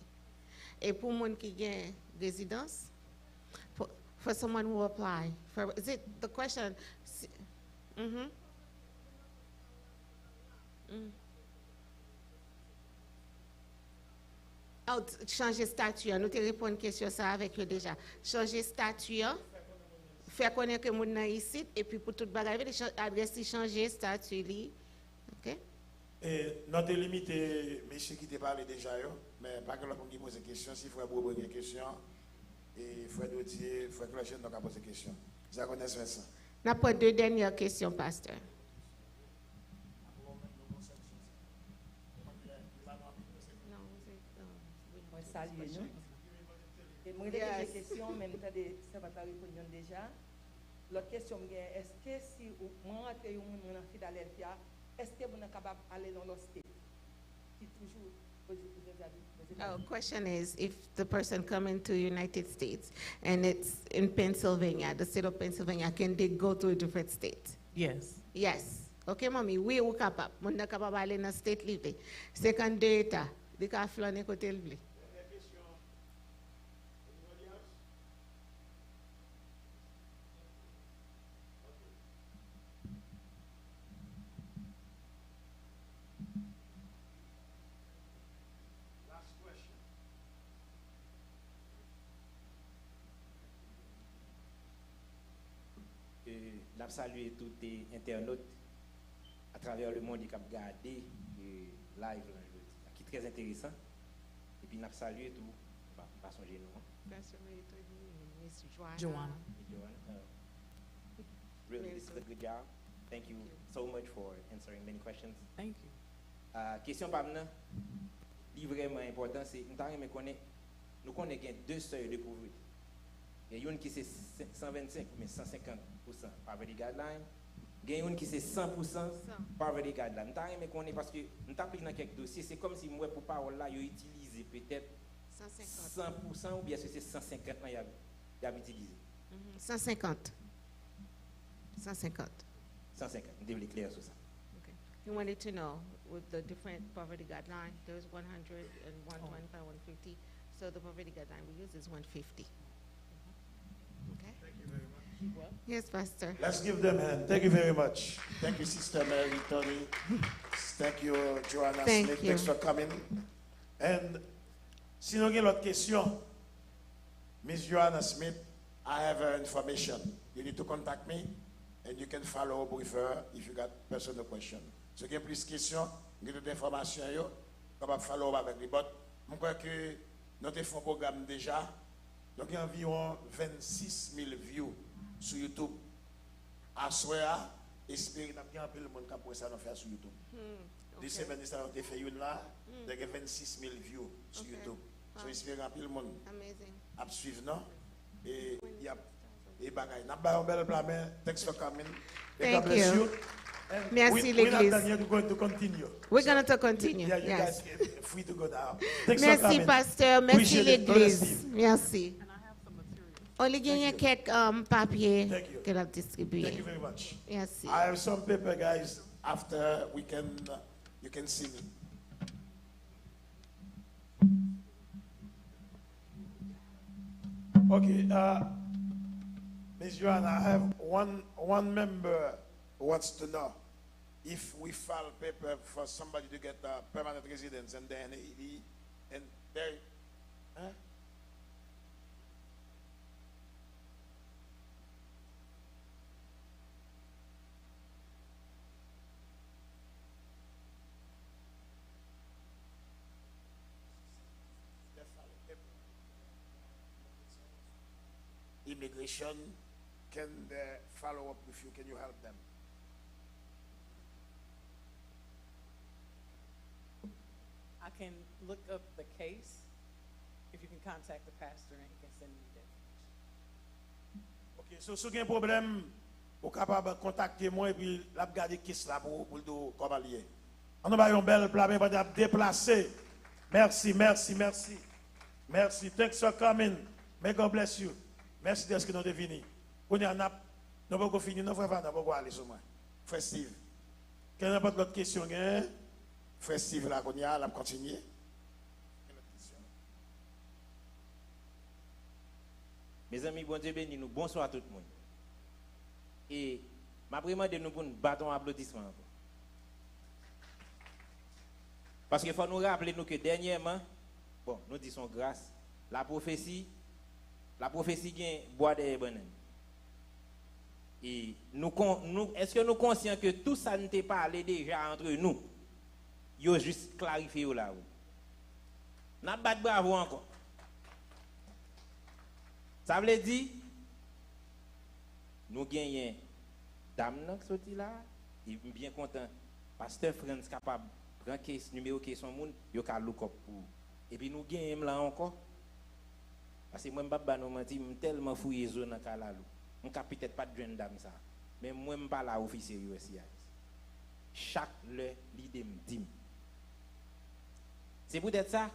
Et pour moun qui gagne résidence, for someone who apply, is it the question? Mm-hmm. Changer statut, nous te répondre une question ça avec eux déjà. Changer statut, faire connaître que mon ici et puis pour tout bagage, adresse changer statut li. OK? Et notre limité, monsieur qui t'a parlé déjà, mais pas que l'on qui pose des questions, si frère Bobo une question, et frère Doutier, frère Clochette n'a pas posé des questions. Vous connaissez ça? N'a pas deux dernières questions, pasteur. Moi, salut nous. Et moi, j'ai des questions, même si ça va te répondre déjà. L'autre question, est-ce que si moi, je suis en Philadelphia, est-ce que vous êtes capable d'aller dans l'autre state? Qui toujours. Question is, if the person coming to United States and it's in Pennsylvania, the state of Pennsylvania, can they go to a different state? Yes. Yes. Okay, mommy, we are capable. Mon na capable aller dans state libre. Second data, di ka flâner côté libre. N'a salué tous les internautes à travers le monde qui ont regardé live qui est très intéressant. Et puis n'a salué tout, pas son génie. Joanna. Really, this is a good job. Thank you so much for answering many questions. Thank you. Question par maintenant, qui vraiment important, c'est nous connaissons deux seuils de pauvreté. Il y a une qui c'est 125 mais 150% poverty guideline. Il y a une qui c'est 100% poverty guideline. Nous avons parce que nous avons dans quelques dossiers, c'est comme si moi pour parole là, ils utilisé peut-être 100% ou bien c'est 150 il y a utilisé. 150. 150. 150. Nous devons clair sur ça. Okay. You wanted to know with the different poverty guideline, there's 100 and 125, 150. So the poverty guideline we use is 150. Okay. Thank you very much. Yes, Pastor. Let's give them a hand. Thank you very much. Thank you, Sister Mary, Tony. Thank you, Joanna Thank Smith. you. Thanks for coming. And si nous avons d'autres questions, Miss Joanna Smith, I have her information. You need to contact me, and you can follow up with her if you got personal question. Si vous avez plus de questions, vous avez d'informations, vous pouvez follow up avec lui. But je crois que nous avons fait un programme déjà. Donc, il y a environ 26 000 views sur YouTube. À soir, espérez qu'il y a un peu de monde qui a ça faire sur YouTube. Des semaines, ça a fait une là, il y a 26 000 views sur YouTube. So, espérez qu'il y a un monde à suivre, non? Et il y a des bagages. Nous avons un bel plan, mais thanks for coming. Thank you. Merci, We're not l'Église. done yet, we're going to continue. We're going to continue. Yeah, you Yes. guys free to go now. Thanks for Merci, coming. Pasteur. Merci, Appreciate it. l'Église. Bless you. Merci. Only gagné quelques papiers Thank you. qu'elle a distribués. Thank you very much. Merci. I have some paper, guys. After we can, you can see me. Okay, Ms. Joanna, I have one member who wants to know if we file paper for somebody to get a permanent residence and then they, huh? Immigration, can they follow up with you? Can you help them? I can look up the case. If you can contact the pastor and he can send me that. Ok, so si vous avez un problème, vous êtes capable de contacter moi et puis la garder qui là pour le comment lier. On a un bel plan, mais on va déplacer. Merci, merci, merci. Merci. Thanks for coming. May God bless you. Merci de ce que nous devons venir. On est en app, nous ne pouvons pas finir, nous ne pouvons pas aller sur moi. Frère Steve. Quelle n'est pas d'autre question? Frère Steve, là, on y a, là, continuer. Mes amis, bon Dieu béni nous, bonsoir à tout le monde. Et ma demande de nous pour nous battre un applaudissement. Parce qu'il faut nous rappeler nous que dernièrement, Bon, nous disons grâce. La prophétie gagne bois des bananes. Et est-ce que nous conscients que tout ça n'était pas allé déjà entre nous? Yo juste clarifié là. N'a pas bravo encore. Ça veut dire nous gagnons dame qui sorti là, et bien content. Pasteur Franz capable prendre numéro qui son monde, yo ka look up pour. Et puis nous gagnons là encore. Parce que moi m'pa nous menti, tellement fouillé zone dans Kalalou. On ka peut-être pas de jeune dame ça. Mais moi m'pa la officier USCIS. Chaque l'idée me dit. C'est peut-être ça.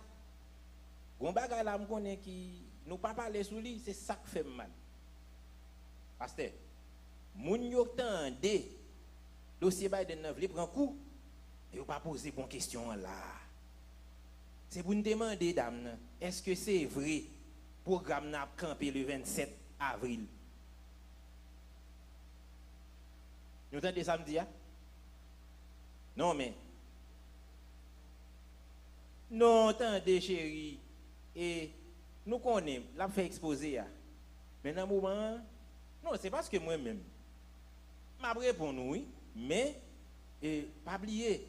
Gon bagay là me connaît qui nous pas parler sur lui, c'est ça qui fait mal. Pasteur, moun yo tande dossier Biden neuf li prend coup et ou pas poser bon question là. C'est pour nous demander dame, est-ce que c'est vrai programme n'a campé le 27 avril? Nous entendez samedi hein? Non mais non attendez chérie et nous connaissons l'a fait exposer mais dans le moment non c'est parce que moi-même m'a répondu oui mais pas oublier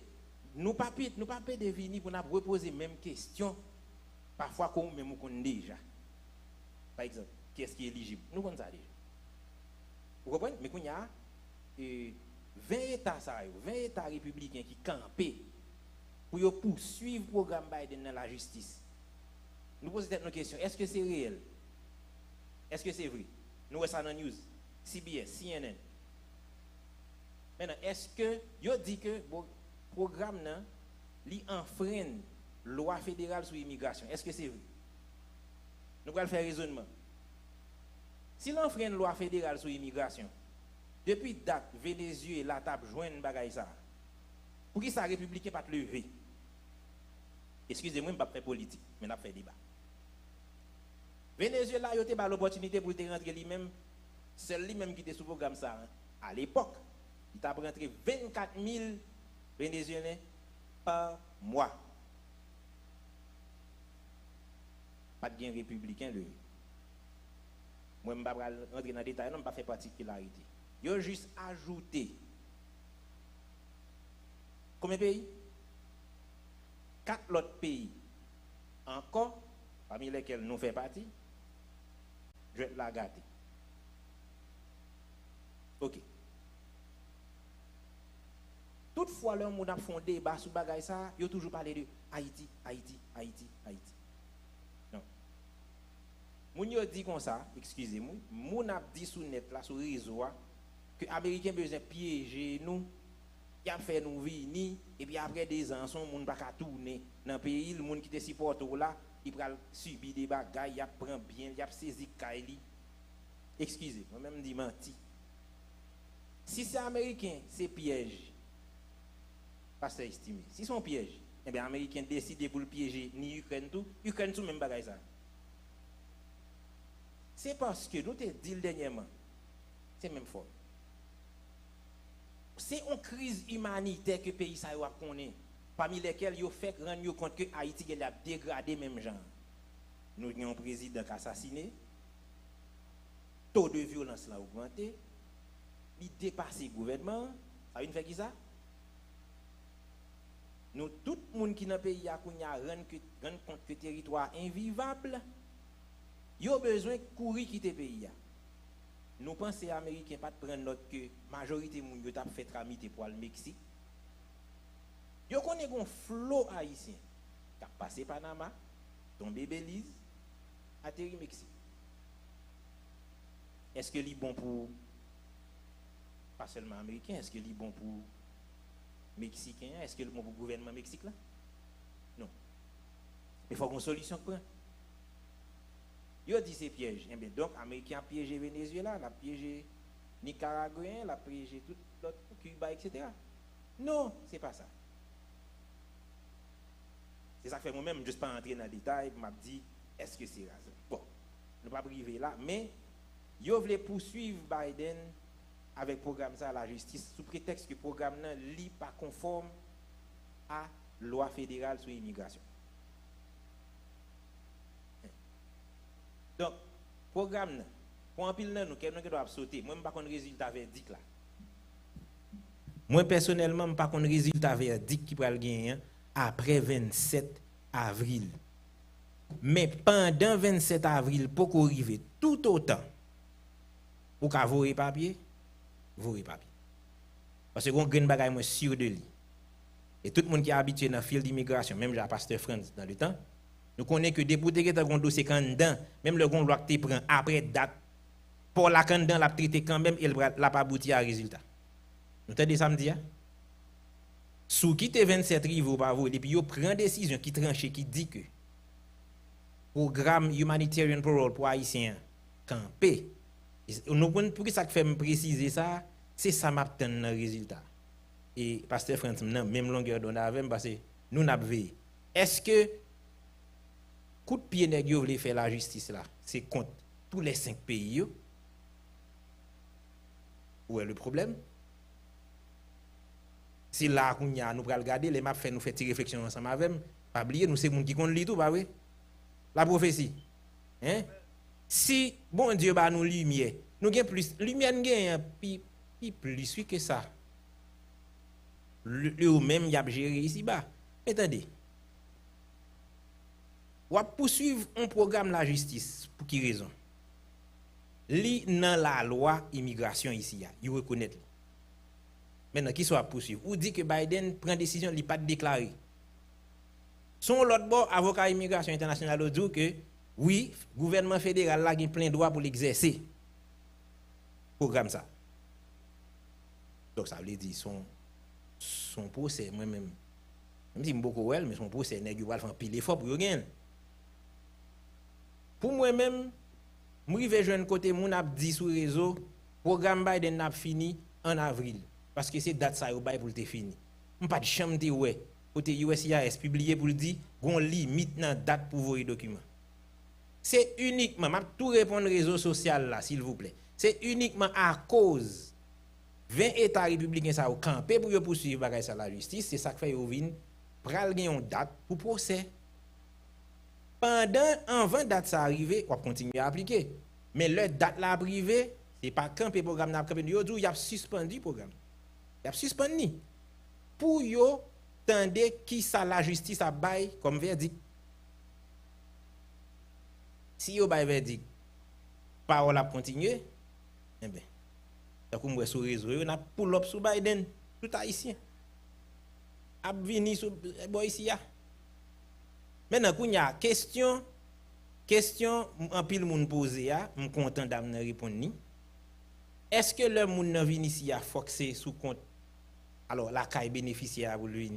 nous pas devenir pour nous reposer même question parfois comme même qu'on déjà par exemple qu'est-ce qui est éligible nous connaissons ça déjà vous comprenez mais qu'on y a 20 États républicains qui campent pour poursuivre le programme Biden dans la justice. Nous posons nos questions. Est-ce que c'est réel? Est-ce que c'est vrai? Nous voyons ça dans la news, CBS, CNN. Maintenant, est-ce que vous dites que le programme enfreint la loi fédérale sur l'immigration? Est-ce que c'est vrai? Nous allons faire raisonnement. Si l'enfreint la loi fédérale sur l'immigration, depuis date, Venezuela tape joindre bagaille ça. Pour qui ça républicain pas te lever? Excusez-moi, je ne vais pas faire politique, mais je vais faire débat. Venezuela a eu l'opportunité pour te rentrer lui-même, seul lui-même qui était sous le programme ça. Hein. À l'époque, il t'a rentré 24 000 Vénézuéliens par mois. Pas de gain républicain, lui. Moi, je ne vais pas rentrer dans le détail, je ne vais pas faire particularité. Il a juste ajouté. Combien de pays? 4 autres pays. Encore, parmi lesquels nous faisons partie, je vais la gâter. Ok. Toutefois, l'homme a fait un débat sur bagay ça, il a toujours parlé de Haïti. Non. Moun yo dit comme ça, excusez-moi, moun a dit sur net là, sur le réseau, que les Américains besoin piéger nous, ils ont fait nous venir, et puis après des ans, son moun pas qu'à tourner dans le pays, le monde qui te supporte là, il va subir des bagailles, il prend bien, il a saisi Kaili. Excusez, moi-même dis menti. Si c'est américain, c'est piège. Pas ça estimé. Si c'est un piège, eh bien, les Américains décident pour le piéger ni Ukraine tout même bagaille ça. C'est parce que nous te dit dernièrement, c'est même fort. C'est une crise humanitaire que le pays ça a connaît, parmi lesquels il fait rendre compte que Haïti a dégradé même genre. Nous avons un président qui a assassiné, taux de violence a augmenté, il dépasse le gouvernement, ça veut faire qui ça? Nous, tout le monde qui est dans le pays a rendre compte que le territoire est invivable, il a besoin de courir quitter le pays. Nous pensons que les Américains pas prendre note que la majorité de gens ont fait tramiter pour le Mexique. Ils connaissent un flot haïtien qui a passé Panama, tombé Belize, atterri Mexique. Est-ce que c'est bon pour, pas seulement Américains, est-ce que c'est bon pour Mexicains, est-ce que c'est bon pour le gouvernement Mexique là? Non. Il faut une solution pour ça. Yo dit c'est piège. Eh bien, donc, les Américains ont piégé Venezuela, ont piégé Nicaraguayens, ont piégé tout l'autre Cuba, etc. Non, ce n'est pas ça. C'est ça que fait moi-même, je ne pas entrer dans le détail, je me dis, est-ce que c'est raison? Bon, je ne vais pas priver là, mais yo voulez poursuivre Biden avec le programme ça à la justice, sous prétexte que le programme n'est pas conforme à la loi fédérale sur l'immigration. Donc, programme, pour un pile, nous, quelqu'un qui doit sauter. Moi, je ne sais pas le résultat verdict là. Moi, personnellement, je ne sais pas le résultat verdict qui va le gagner après 27 avril. Mais pendant 27 avril, pour qu'on arrive tout autant, pour qu'on voie papier, parce que on a un bagage sûr de lui. Et tout le monde qui est habitué dans le fil d'immigration, même le pasteur France dans le temps, nous connaissons que député qui est un dossier candidat, même le gon loi qui prend après date, pour la candidat la traité quand même, il n'a pas abouti à un résultat. Nous t'avons dit samedi, sous qui te 27 rives par vous, et puis il prend une décision qui tranche, qui dit que programme Humanitarian pour Haïtiens campé. Pour que ça fait me préciser ça, c'est ça m'attend dans le résultat. Et pasteur France, même longueur d'onde avec parce que nous n'avons veillé. Est-ce que coup de pied nèg yo vle faire la justice là, c'est contre tous les 5 pays? Où est le problème? C'est là qu'on y a nous pral regarder les maps fait nous faire une réflexion ensemble avec, pas oublier nous c'est monde qui compte li tout pas oui. La prophétie. Hein? Si bon Dieu ba nous lumière, nous gain plus lumière gain plus que ça. Le même y a géré ici bas. Attendez. On va poursuivre un programme la justice pour qui raison? Li dans la loi immigration ici, il reconnaît. Maintenant qui soit poursuivre ou dit que Biden prend décision, il pas déclaré. Son l'autre bord avocat immigration internationale dit que oui, gouvernement fédéral là a plein droit pour l'exercer. Programme ça. Donc ça veut dire son procès moi-même. Même si beaucoup well, mais son procès nèg va faire pile effort pour gagner. Pour moi-même, moi rive joindre côté moun a dit sur réseau, programme Biden n'a fini en avril parce que c'est date ça au bail pour te fini. On pas de chambre te ouais. Côté USCIS publié pour dire gon limite dans date pour vos documents. C'est uniquement m'a tout répondre réseau social là s'il vous plaît. C'est uniquement à cause 20 États républicains ça au campé pour poursuivre bagay ça la justice, c'est ça qui fait yo vinn pral gen une date pour procès. Pendant avant date ça arrivé, on va continuer à appliquer. Mais le date là privé, c'est pas campé programme n'a campé yo dit y a suspendu programme. Y a suspendu pour yo tendez qui ça la justice a bail comme verdict. Si yo bail verdict, parole a continuer, eh ben donc moi sur réseau, on a pull up sur Biden, tout haïtien. A venir sur boy ici ya. Maintenant qu'on y a question en pile moun poser ya, m content d'amener répondre ni. Est-ce que le moun nan vini ici a foxé sous compte alors la caille bénéficiaire pour lui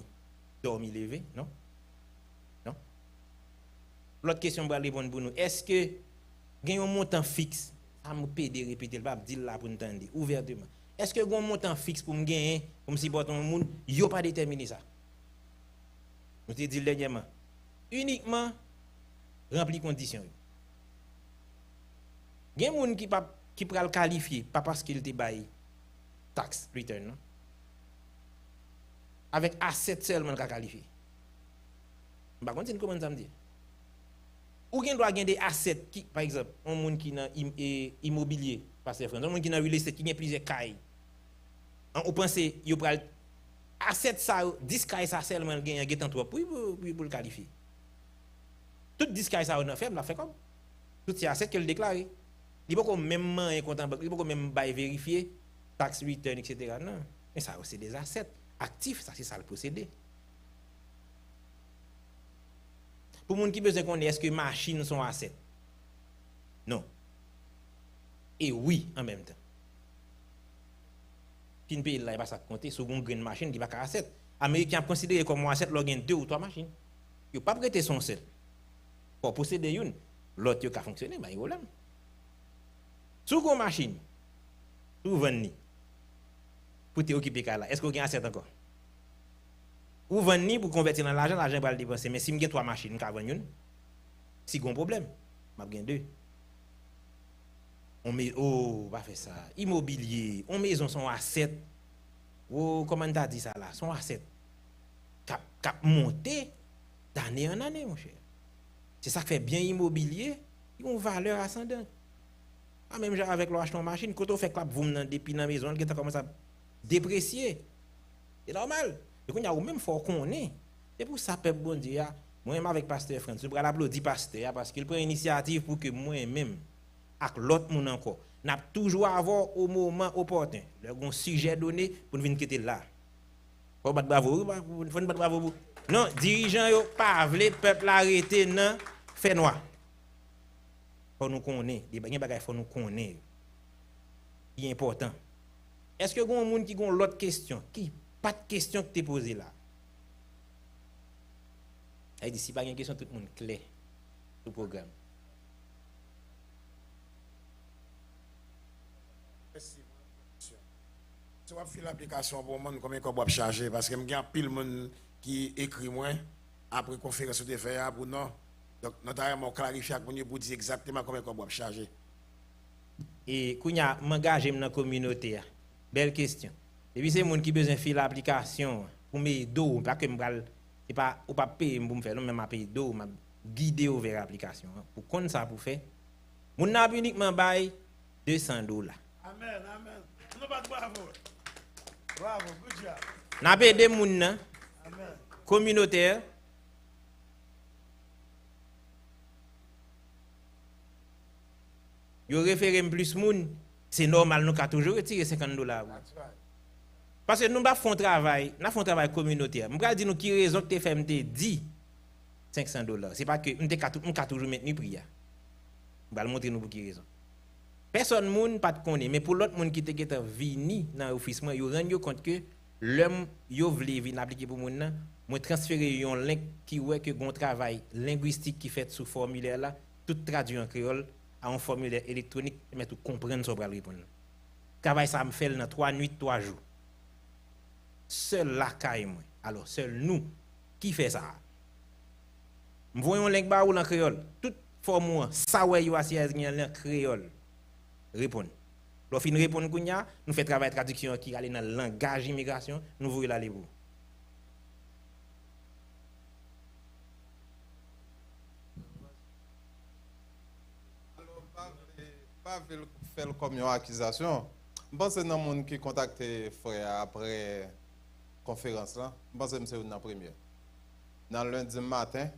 dormi levé, non? Non. L'autre question pour répondre pour nous, est-ce que gagne un montant fixe? Ça me paie de répéter le pas dire là pour entendre ouvertement. Est-ce que gagne un montant fixe pour me gagner comme si bon monde yo pas déterminé ça? Nous te dit dernièrement uniquement remplir conditions. Gagne monde qui pral qualifier pas parce qu'il te bail tax return non? Avec asset seulement qu'a qualifié. Par contre, comment ça me dit? Ou gen doit gagner des assets qui par exemple, un monde qui dans immobilier parce que un monde qui dans real estate qui a plusieurs cailles. On pense yo pral asset ça 10 cailles ça seulement gagner getan trop pour le qualifier. Tout 10 cailles ça on fait la fait comme tout ces assets qu'elle déclaré. Il pas comme même un compte en banque, il pas comme même bail vérifier tax return etc. Non, mais ça c'est des assets actif, ça c'est ça le procédé. Pour les gens qui besoin qu'on est-ce que machines sont assets? Non. Et oui en même temps. Puis un pays là il va ça compter sur une grande machine qui va pas asset. Américain considéré comme asset login 2 ou 3 machines. Il pas prêter son seul. Pour posséder une, l'autre qui a fonctionné, bah il problème. Sous une machine, sous vendre pour te occuper là. Est-ce que vous avez asset encore? Ou vendre pour convertir dans l'argent va le dépenser. Mais si j'ai 3 machines, je vais vendre une. Si j'ai un problème, je vais 2. On met, oh, va faire ça. Immobilier, on maison son asset. Oh, comment tu as dit ça là? Son asset. Cap monter d'année en année, mon cher. C'est ça qui fait bien immobilier. ils ont une valeur ascendante. Ah, même genre avec l'acheter une machine, quand on fait clap, vous depuis dans la maison, on commence à déprécier. C'est normal. Et quand il y a même fort qu'on est. C'est pour ça, peuple bon Dieu, moi-même avec Pasteur France, je vais l'applaudir Pasteur parce qu'il prend initiative pour que moi-même, avec l'autre monde encore, n'a toujours avoir au moment opportun, un sujet donné pour nous venir quitter là. Faut battre bravo, faut battre bravo. Non, dirigeants yo pas vle peuple arrêter nan fait noir. Faut nous connaître, des bagages faut nous connaître. C'est important. Est-ce que y a un monde qui a l'autre question, qui pas de question que tu posée là? Elle dit si pas une question tout le monde clair au programme. Merci. Si on fait l'application pour moi, combien qu'on doit charger parce que y a pile monde qui écrit moi après conférence de faire pour non. Donc notamment clarifier pour dire exactement combien qu'on doit charger. Et quand a m'engager dans la communauté, belle question. Et puis c'est monde qui besoin faire l'application pour m'aider pas que m'bral c'est pas ou pas payer pour me faire non même m'a payer d'eau m'a guider vers l'application pour qu'on ça pour faire. Mon n'a uniquement bail $200. Amen, amen. Nous pas bravo. Bravo, good job. N'a pas des moun nan communautaire. Yo référé plus moun, c'est normal nous ka toujours retirer $50. Parce que nous font travail, nous font travail communautaire. Je vais dire nous qui raison que tu fais dit $500. C'est pas que nous ka toujours maintenir prix. Je vais montrer nous pour qui raison. Personne moun pas de connaît mais pour l'autre monde qui te vini dans l'office moi yo rend compte que l'homme yo vle venir appliquer pour moun nan moi transférer un link qui ouais que gon travail linguistique qui fait sous formulaire là tout traduit en créole à un formulaire électronique mais tout comprendre ça pour répondre. Travail ça me fait dans 3 nuits 3 jours. Seul la caille moi. Alors seul nous qui fait ça. M'voyons link ba ou en créole tout formule ça ouais yo assis en créole. Répondre. Lorsqu'on fin répondre kounya, nous fait travail de traduction qui aller dans le langage immigration, nous voyons la libre. Alors pas faire comme une accusation. Je pense que c'est un monde qui contacte frère après conférence là. Je pense que c'est une première. Dans lundi matin,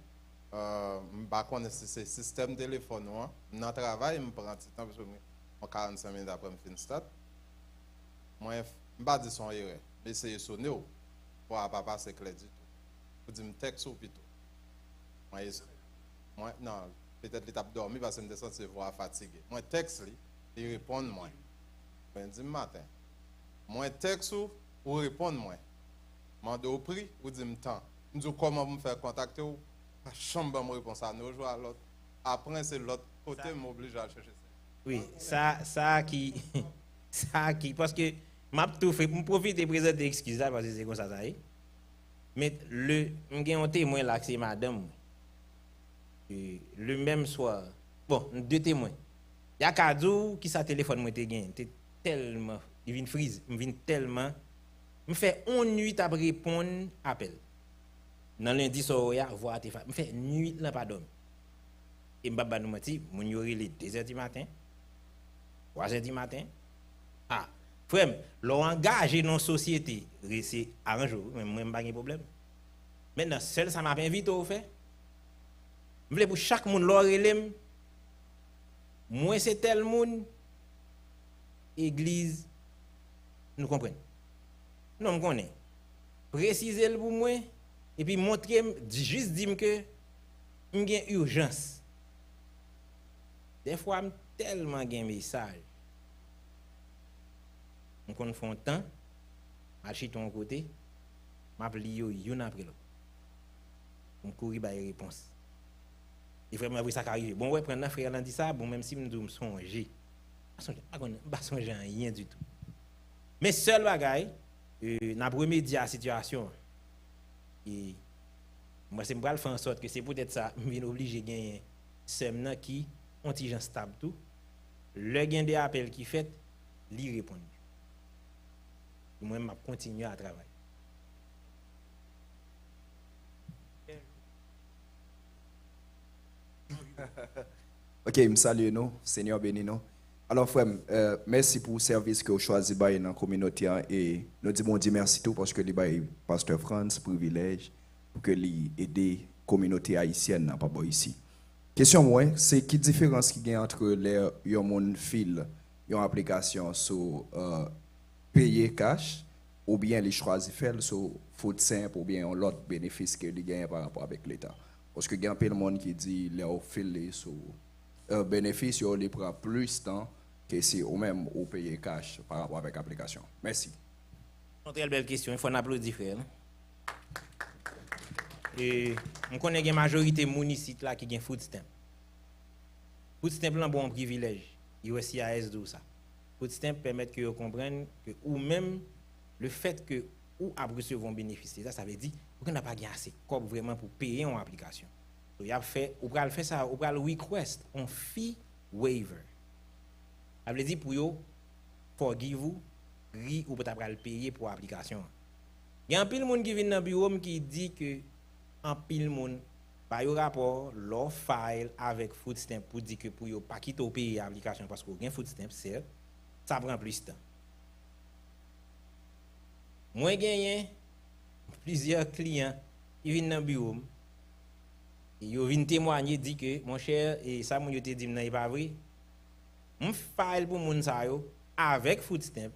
je connais ce système téléphone dans le travail, je prends du temps parce que 45 minutes après je finis start. Moi, je ne vais pas dire son erreur. Je vais essayer de sonner pour ne pas passer clair du tout. Je dis texte ou plutôt. Moi, non, peut-être qu'il a dormi parce que je me sens fatigué. Moi, texte, il répond moi. Lundi matin. Moi, texte ou répond moi. Je demande au prix ou dis temps. Je dis comment me faire contacter ou pas chambre me répond ça. Nous jouons à l'autre. Après, c'est l'autre côté m'oblige à chercher. Oui, ça qui, parce que m'a tout fait, me profite de présenter excuse parce que c'est comme ça y est. Mais j'ai un témoin là c'est madame. Le même soir, bon, 2 témoins. Il y a Kadou qui sa téléphone moi te gain, tellement, il vient freeze, il vient tellement, me fait 1 nuit à répondre appel. Dans lundi soir, ya voir te me fait nuit là pas dormir. Et m'baba nous menti, mon yori les 2h du matin. 3h du matin. Ah, frère, l'engagé dans la société, c'est arrange, même pas de problème. Maintenant, seul ça m'a invité au fait. Je voulais pour chaque monde l'orelem. Moi c'est tel monde église nous comprenons. Non, me connaît. Préciser pour moi et puis montrer juste dire que j'ai urgence. Des fois, je tellement un message. Je fais un temps, je suis de ton côté, je m'appelle yon après l'autre. Je cours par les réponses. Et vraiment, oui, ça arrive. Bon, ouais, prendre un frère, dit ça, bon, même si je me songe, je ne songe rien du tout. Mais seul bagaille, dans le remédier à la situation, et moi, c'est pour faire en sorte que c'est peut-être ça, je suis obligé de gagner un qui ont stable tout. Le gain des appels qui fait, lui répond. Moi, je continue à travailler. Ok, je salue nous, Seigneur béni nous. Alors frère, merci pour le service que vous choisi dans la communauté et nous disons Dieu merci tout parce que le pasteur France privilège pour que lui aider la communauté haïtienne pas ici. Question moi, c'est qui différence qui y a entre les yon fil une application sur payer cash ou bien les choisir faire sur food simple ou bien l'autre bénéfice que il gagne par rapport avec l'État. Parce que il y a un peu de monde qui dit les fil sur bénéfice, il prend plus de temps que si ou même ou payer cash par rapport avec l'application. Merci. Une très belle question, il faut en applaudir frère. Et on connaît une majorité municipale là qui gagne food stamp. Food stamp là bon privilège. USCIS de ça. Food stamp permet que vous compreniez que ou même le fait que ou a recevoir un bénéfice ça veut dire qu'on n'a pas gagné assez comme vraiment pour payer une application. Donc il a fait ou pral faire ça ou pral request un fee waiver. Ça veut dire pour yo forgive vous ou peut pral payer pour application. Il y a un pile monde qui vient dans bureau qui dit que en pile monde ba yo rapport leur file avec food stamp pour dire que pour yo pas quitter payer application parce que gain food stamp certes ça prend plus de temps. Moi gagné plusieurs clients qui viennent dans bureau et ils viennent témoigner dit que mon cher et ça mon yo te dit non pas vrai. Mon file pour moun sa yo avec food stamp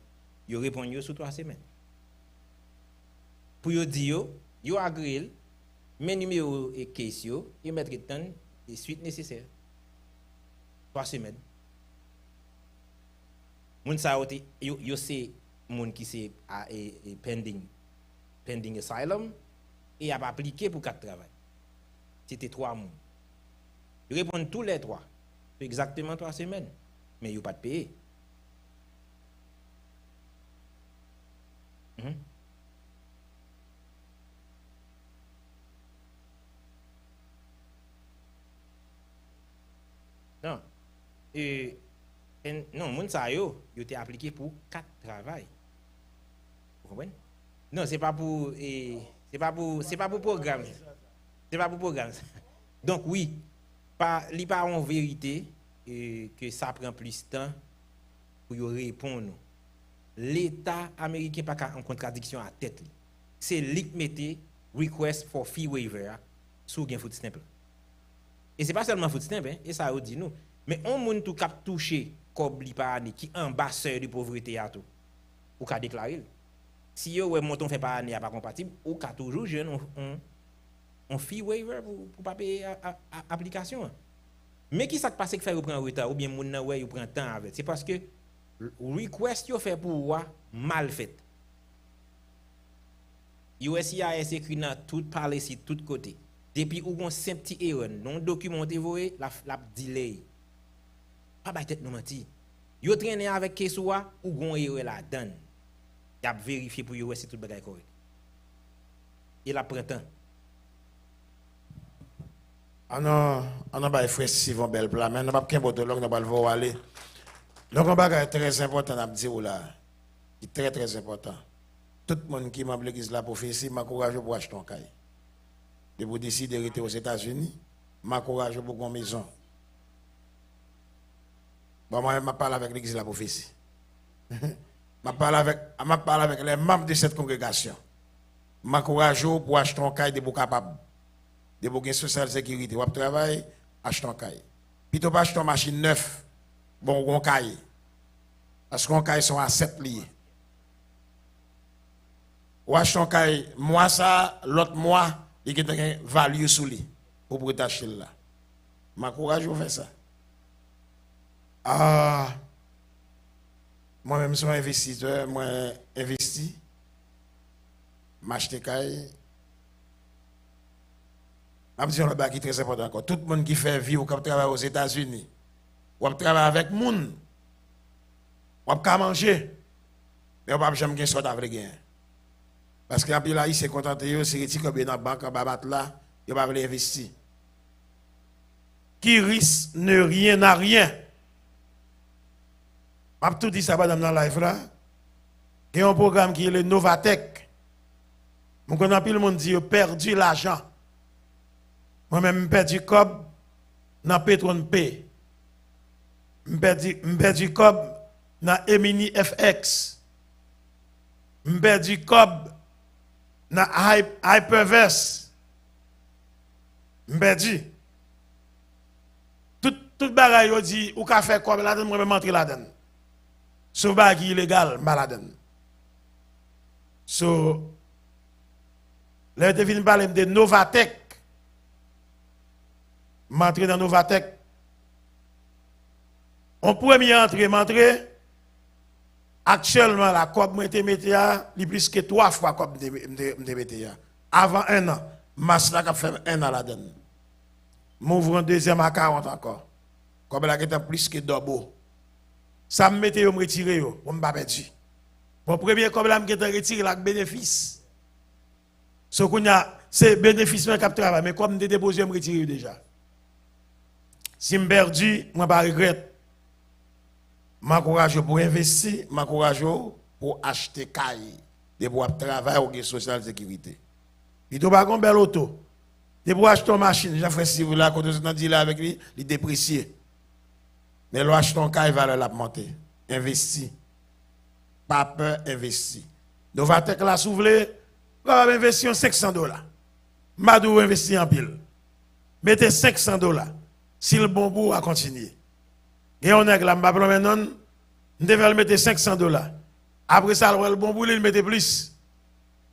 yo répond yo sous 3 semaines. Pour yo di yo agree mes numéros et case yo mettre temps et suite nécessaire 3 semaines. Moun sa yo c'est moun qui c'est pending asylum et a pas appliqué pour 4 travail. C'était 3 mois. Ils répondent tous les 3. Exactement 3 semaines. Mais ils n'ont pas de payer. Non. Non, moun sa yo été appliqué pour 4 travail. Vous comprenez? Non, c'est pas pour programme. C'est pas pour programme. Donc oui, li pas en vérité que ça prend plus de temps pour y répondre. L'État américain pas en contradiction à tête. C'est lui qui mette request for fee waiver sur gain food stamp. Et c'est pas seulement food stamp et ça dit nous, mais on moun tout cap touché comme li par année qui ambassadeur de pauvreté à tout. Ou ka déclarer. Si yo ouais monton fait par année pas compatible, ou ka toujours jeune on fee waiver pour pas payer application. Mais qui ça passe que fait prend retard ou bien moun nan ouais prend temps avec. C'est parce que request yo fait pour mal fait. USCIS écrit dans tout policy tout côté. Depuis ou gon simple petit erreur non documenté voyé la delay. Pas ba tête nous menti. Yo traîner avec kesoua ou gon erreur la donne. Y a vérifier pour yo c'est tout bagay correct. Et la printemps. On a ba frère Sivon bel plat mais on pas qu'un botologue on va le voir aller. Donc un bagay très important à dire là. Qui très très important. Tout le monde qui m'a l'église la prophétie m'encourage pour acheter un caille. De vous décider de rester aux États-Unis, m'encourage pour une maison. Bon, moi, je parle avec l'église de la prophétie. Je parle avec les membres de cette congrégation. Je m'encourage pour acheter un caille de vous capable. De vous gagner social sécurité. Vous travaillez, acheter un caille. Plutôt pas acheter une machine neuve, bon, un caille. Parce qu'un caille sont à 7 liés. Ou acheter un caille, moi ça, l'autre mois, il y a une value sous lui pour acheter là. Je m'encourage pour faire ça. Moi-même, je suis un investisseur, moi, investi, m'acheter caille. Je dis un bagage qui est très important encore. Tout le monde qui fait vivre, qui travaille aux États-Unis, ou travaille avec moun, ou manger, mais on ne peut jamais gagner ça avec gain. Parce que là, il s'est contenté, c'est retiré comme dans la banque, en bas là, il va investir. Qui risque ne rien à rien. Je tout dit ça dans la live là. Il y a un programme qui est le Novatech. Mon connais plus le monde dit perdu l'argent. Moi-même perdu cob dans Pétron P. m'perdi cob dans Emini FX. M'perdi cob dans Hyperverse. M'perdi. Tout bagay yo dit ou ka faire cob là-dedans, moi même entrer là-dedans. Sauf bagay illégal, m'pa là-dedans. So là je viens parler de Novatech. M'entrer dans Novatech. On premier m'entrer actuellement la cob moi été metté a plus que 3 fois cob me metté a. Avant 1 an, masse là qui fait 1 an là-dedans. M'ouvre un deuxième à 40 encore. Comme là qui était plus que double. Ça me mettait yo me retirer yo, on m'pa perdu. Mon premier comme là me était retiré la bénéfice. Ce qu'on a c'est bénéfice mais cap travail mais comme me déposé me retirer déjà. Si me perdu, moi pas regrette. M'encourage pour investir, m'encourage pour acheter caille, de pour travailler au social sécurité. Il doit pas un bel auto. De pour acheter une machine, j'ai fait si vous là quand on dit là avec lui, il déprécié. Mais là acheter un caille valeur la monter. Investi. Pas peur, investi. Novatech là s'ouvre, va investir $500. Madou investir en pile. Mettez $500. Si le bon bout a continué. Et on est là, je maintenant, on devait mettre $500. Après ça, le bon bout, il mettait plus.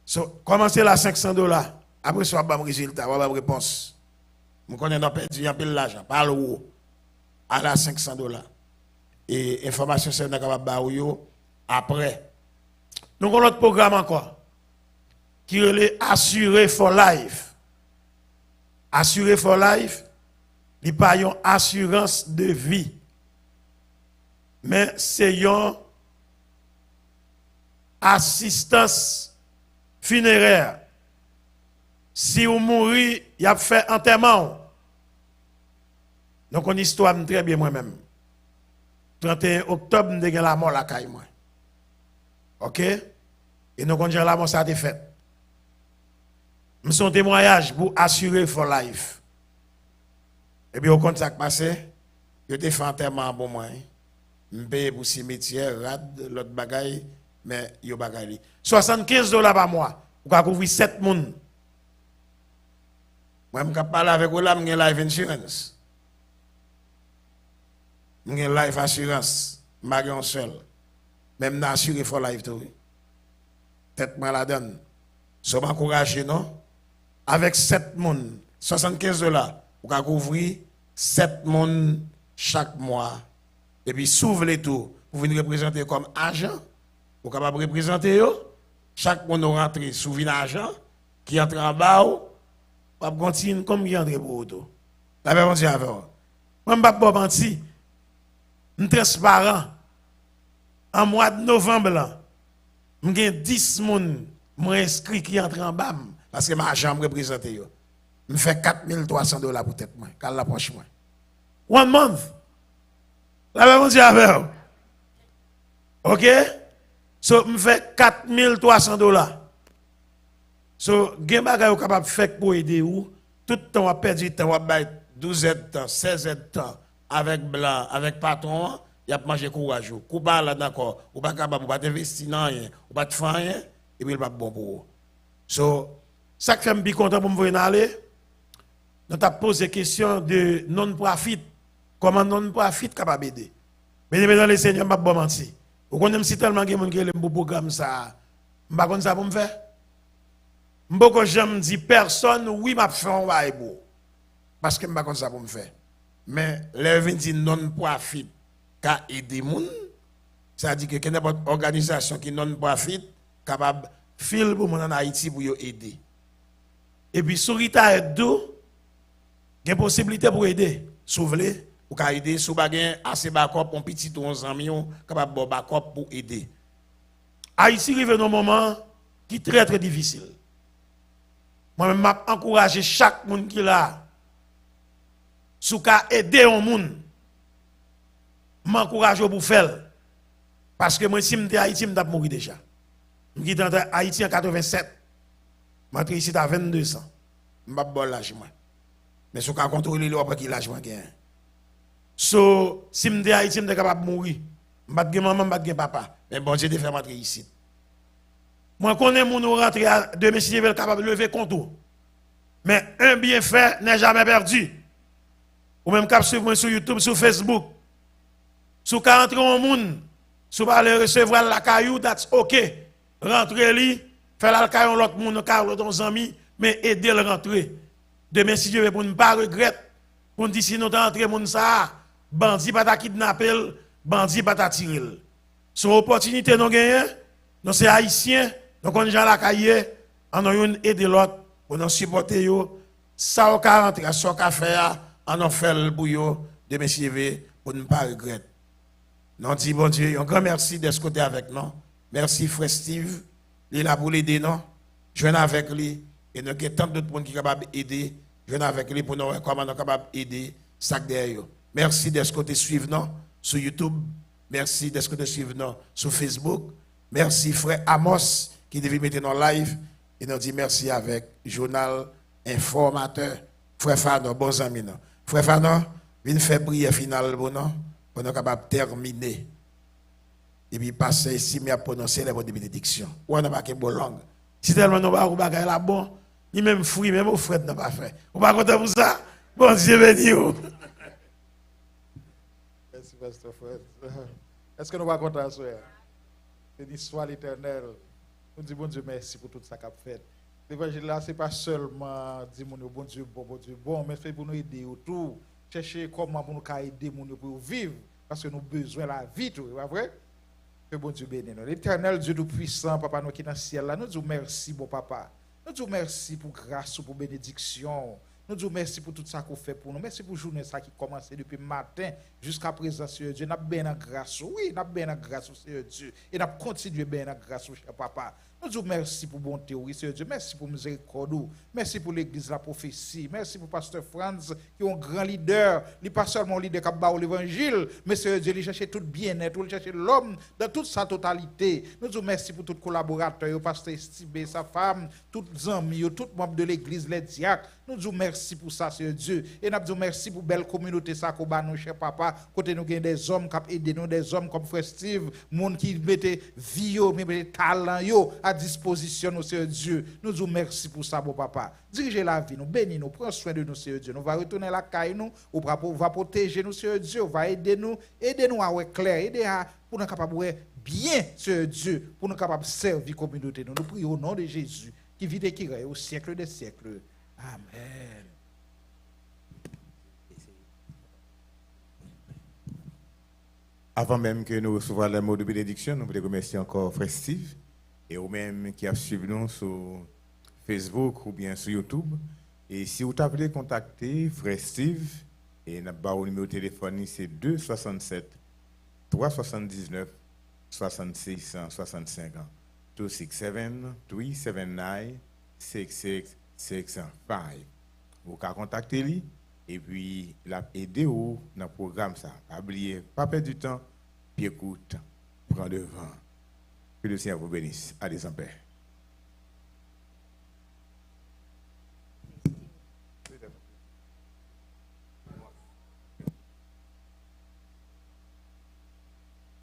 So, commencez là $500. Après ça, on va résultat, on va réponse. Je connais dans perdu un peu l'argent, pas le haut. À la $500. Et information, c'est capable de après. Nous avons notre programme encore, qui est Assuré for Life. Assuré for Life, il n'y a pas une assurance de vie. Mais c'est une assistance funéraire. Si vous mourrez, il y a fait enterrement. Donc, on histoire très bien moi-même. 31 octobre, nous avons la mort la caille moi. OK? Et nous avons la mort ça a été fait. Nous sommes témoignage pour assurer for life. Et puis au contact passé, je te fait enterrement bon moi. Je paye pour cimetière, rad, l'autre bagaille, mais yo bagaille. $75 par mois. Vous pouvez couvrir 7 personnes. Moi, je parle avec vous là, je life insurance. Je life assurance. Je suis un seul. Même assuré for life tout. Tête malade. Je m'encourage, non? Avec 7 personnes, $75, vous pouvez couvrir 7 personnes chaque mois. Et puis, s'ouvre tout, vous venez représenter comme agent, vous êtes capable de représenter, chaque monde rentre sous un agent, qui entre en bas, vous continuer comme qui entre pour auto. La même chose avec vous. Moi, je ne vais pas mentir, je suis transparent. En mois de novembre, j'ai 10 personnes inscrits qui entrent en bas, parce que ma agent me représente. Je fais $4,300 pour tête, quand la poche. 1 month. La même chose avec vous. OK? So, je fais $4,300. So, gen bagay ou capable faire pour aider ou, tout le temps, on a perdu temps, on a perdu 12 heures de temps, 16 heures de temps, avec blanc, avec patron, il a mangé courageux. Ou pas là, d'accord, ou pas capable, ou pas investir dans rien, ou pas faire rien, et puis il pas bon pour vous. So, ça qui fait me bien content pour me voir aller, nous avons posé des questions de non-profit. Comment non-profit capable d'aider? Mais mesdames les seigneurs, je ne vais pas mentir. Vous connaissez si tellement de gens qui ont un programme, ça, je ne sais pas ça pour me faire. Je ne sais pas dire personne, oui, je fais un bail beau. Parce que je ne sais pas ça pour me faire. Mais les gens qui non-profit qui aident les gens, ça veut dire que n'importe quelle organisation qui non-profit capable de filer pour en Haïti pour aider. Et puis, sur l'État aide, il y a une possibilité pour aider. Si vous voulez, vous pouvez aider. Si vous avez assez de backup, un petit 11 ans, capable de backup pour aider. Haïti arrive dans un moment qui est très très difficile. Moi-même, je encourage chaque monde qui est là. Si vous aider un monde, je m'encourage pour faire. Parce que moi, si je suis Haïti, je vais mourir déjà. Je suis dans Haïti en 87. Je suis ici à 22 ans. Je ne vais pas bon l'âge. Mais si vous contrôlez l'eau après qu'il l'âge, So, si je suis haïtien, je suis capable de mourir. Je ne suis pas maman, je ne suis pas papa. Mais bon, Dieu te fait rentrer ici. Moi, je connais mon rentrer à 2006, capable de lever compte. Mais un bienfait n'est jamais perdu. Ou même cap suivre moi sur YouTube, sur Facebook. Si vous rentrez au monde, si vous allez recevoir la caillou, that's okay. Rentrez li, faire la caillou l'autre monde, car l'autre ami, mais aider le rentrer. Demain, si Dieu veut pour ne pas regretter, pour nous dire si nous rentrons monde ça, bandit pas ta kidnapper, bandit pas ta tirer. Son opportunité nous gagnons, nous c'est haïtiens, nous connaissons la caillou, on a une aider l'autre pour nous supporter yo. Ça au cas rentrer, ça au cas faire, on a fait le bouillon de mes pour ne pas regretter. Nous dit bon Dieu, un grand merci d'être côté avec nous. Merci frère Steve, il est là pour l'aider nous. Je viens avec lui et nous avons tant d'autres monde qui sont capables d'aider. Je viens avec lui pour nous voir comment nous sommes capables d'aider ça derrière. Merci d'être côté suivre nous sur YouTube. Merci d'être côté suivre nous sur Facebook. Merci frère Amos qui devait mettre dans live et nous dit merci avec journal informateur frère Fano, bons amis. Frère Fano, viens faire prière finale pour nous. Pour nous capables de terminer. Et puis passer ici, mais à prononcer les mots de bénédiction. Ou on n'a pas qu'une bonne langue. Si tellement nous ne pas là bon, ni même fruit, même au frais n'a pas fait. On va content pour ça. Bon Dieu béni. Merci, Pasteur Fred. Est-ce que nous va content ce soir? Béni soit l'Éternel. Nous disons bon Dieu merci pour tout ça qu'a fait. L'évangile là, ce n'est pas seulement dire bon Dieu bon, mais c'est pour nous aider autour. Chercher comment pour nous aider pour vivre, parce que nous avons besoin de la vie, tout, c'est vrai? Que bon Dieu bénisse. L'Éternel Dieu tout-puissant, Papa nous qui est dans le ciel, là, nous disons merci, bon Papa. Nous disons merci pour grâce, pour bénédiction. Nous disons merci pour tout ça qu'on fait pour nous. Merci pour la journée ça qui commence depuis le matin jusqu'à présent, Seigneur Dieu. Nous avons bien la grâce, oui, nous avons bien la grâce, Seigneur Dieu. Et nous avons continué bien la grâce, cher Papa. Nous disons merci pour bonté, oui, Seigneur Dieu. Merci pour miséricorde. Merci pour l'église, la prophétie. Merci pour Pasteur Franz, qui est un grand leader. Il n'est pas seulement un leader qui a l'évangile, mais Seigneur Dieu, il cherche tout bien-être, il cherche l'homme dans toute sa totalité. Nous disons merci pour tous les collaborateurs, Pasteur Stibé, sa femme, tous les amis, tous les membres de l'église, les diacres. Nous disons merci pour ça, Seigneur Dieu. Et nous disons merci pour la belle communauté, ça, qu'on bat nous, cher Papa. Côté nous, avons des hommes qui aident nous, des hommes comme Frère Steve, monde qui mettent vie, mettent talent à disposition, Seigneur Dieu. Nous disons merci pour ça, bon Papa. Dirigez la vie, nous bénis, nous prenons soin de nous, Seigneur Dieu. Nous va retourner la caille, nous, on va protéger nous, Seigneur Dieu. On va aider nous à voir clair, aider pour nous capables de bien, Seigneur Dieu, pour nous capables de servir la communauté. Nous prions au nom de Jésus, qui vit et qui règne au siècle des siècles. Amen. Avant même que nous recevions les mots de bénédiction, nous voulons remercier encore Frère Steve et vous-même qui a suivi nous sur Facebook ou bien sur YouTube. Et si vous voulez contacter Frère Steve, et notre numéro de téléphone, c'est 267 379 66 65 267 379 66 605. Vous pouvez contacter lui et puis l'aider dans le programme. Ça. Pas oublier, pas perdre du temps, puis écoute, prends devant. Que le Seigneur vous bénisse. Allez en paix.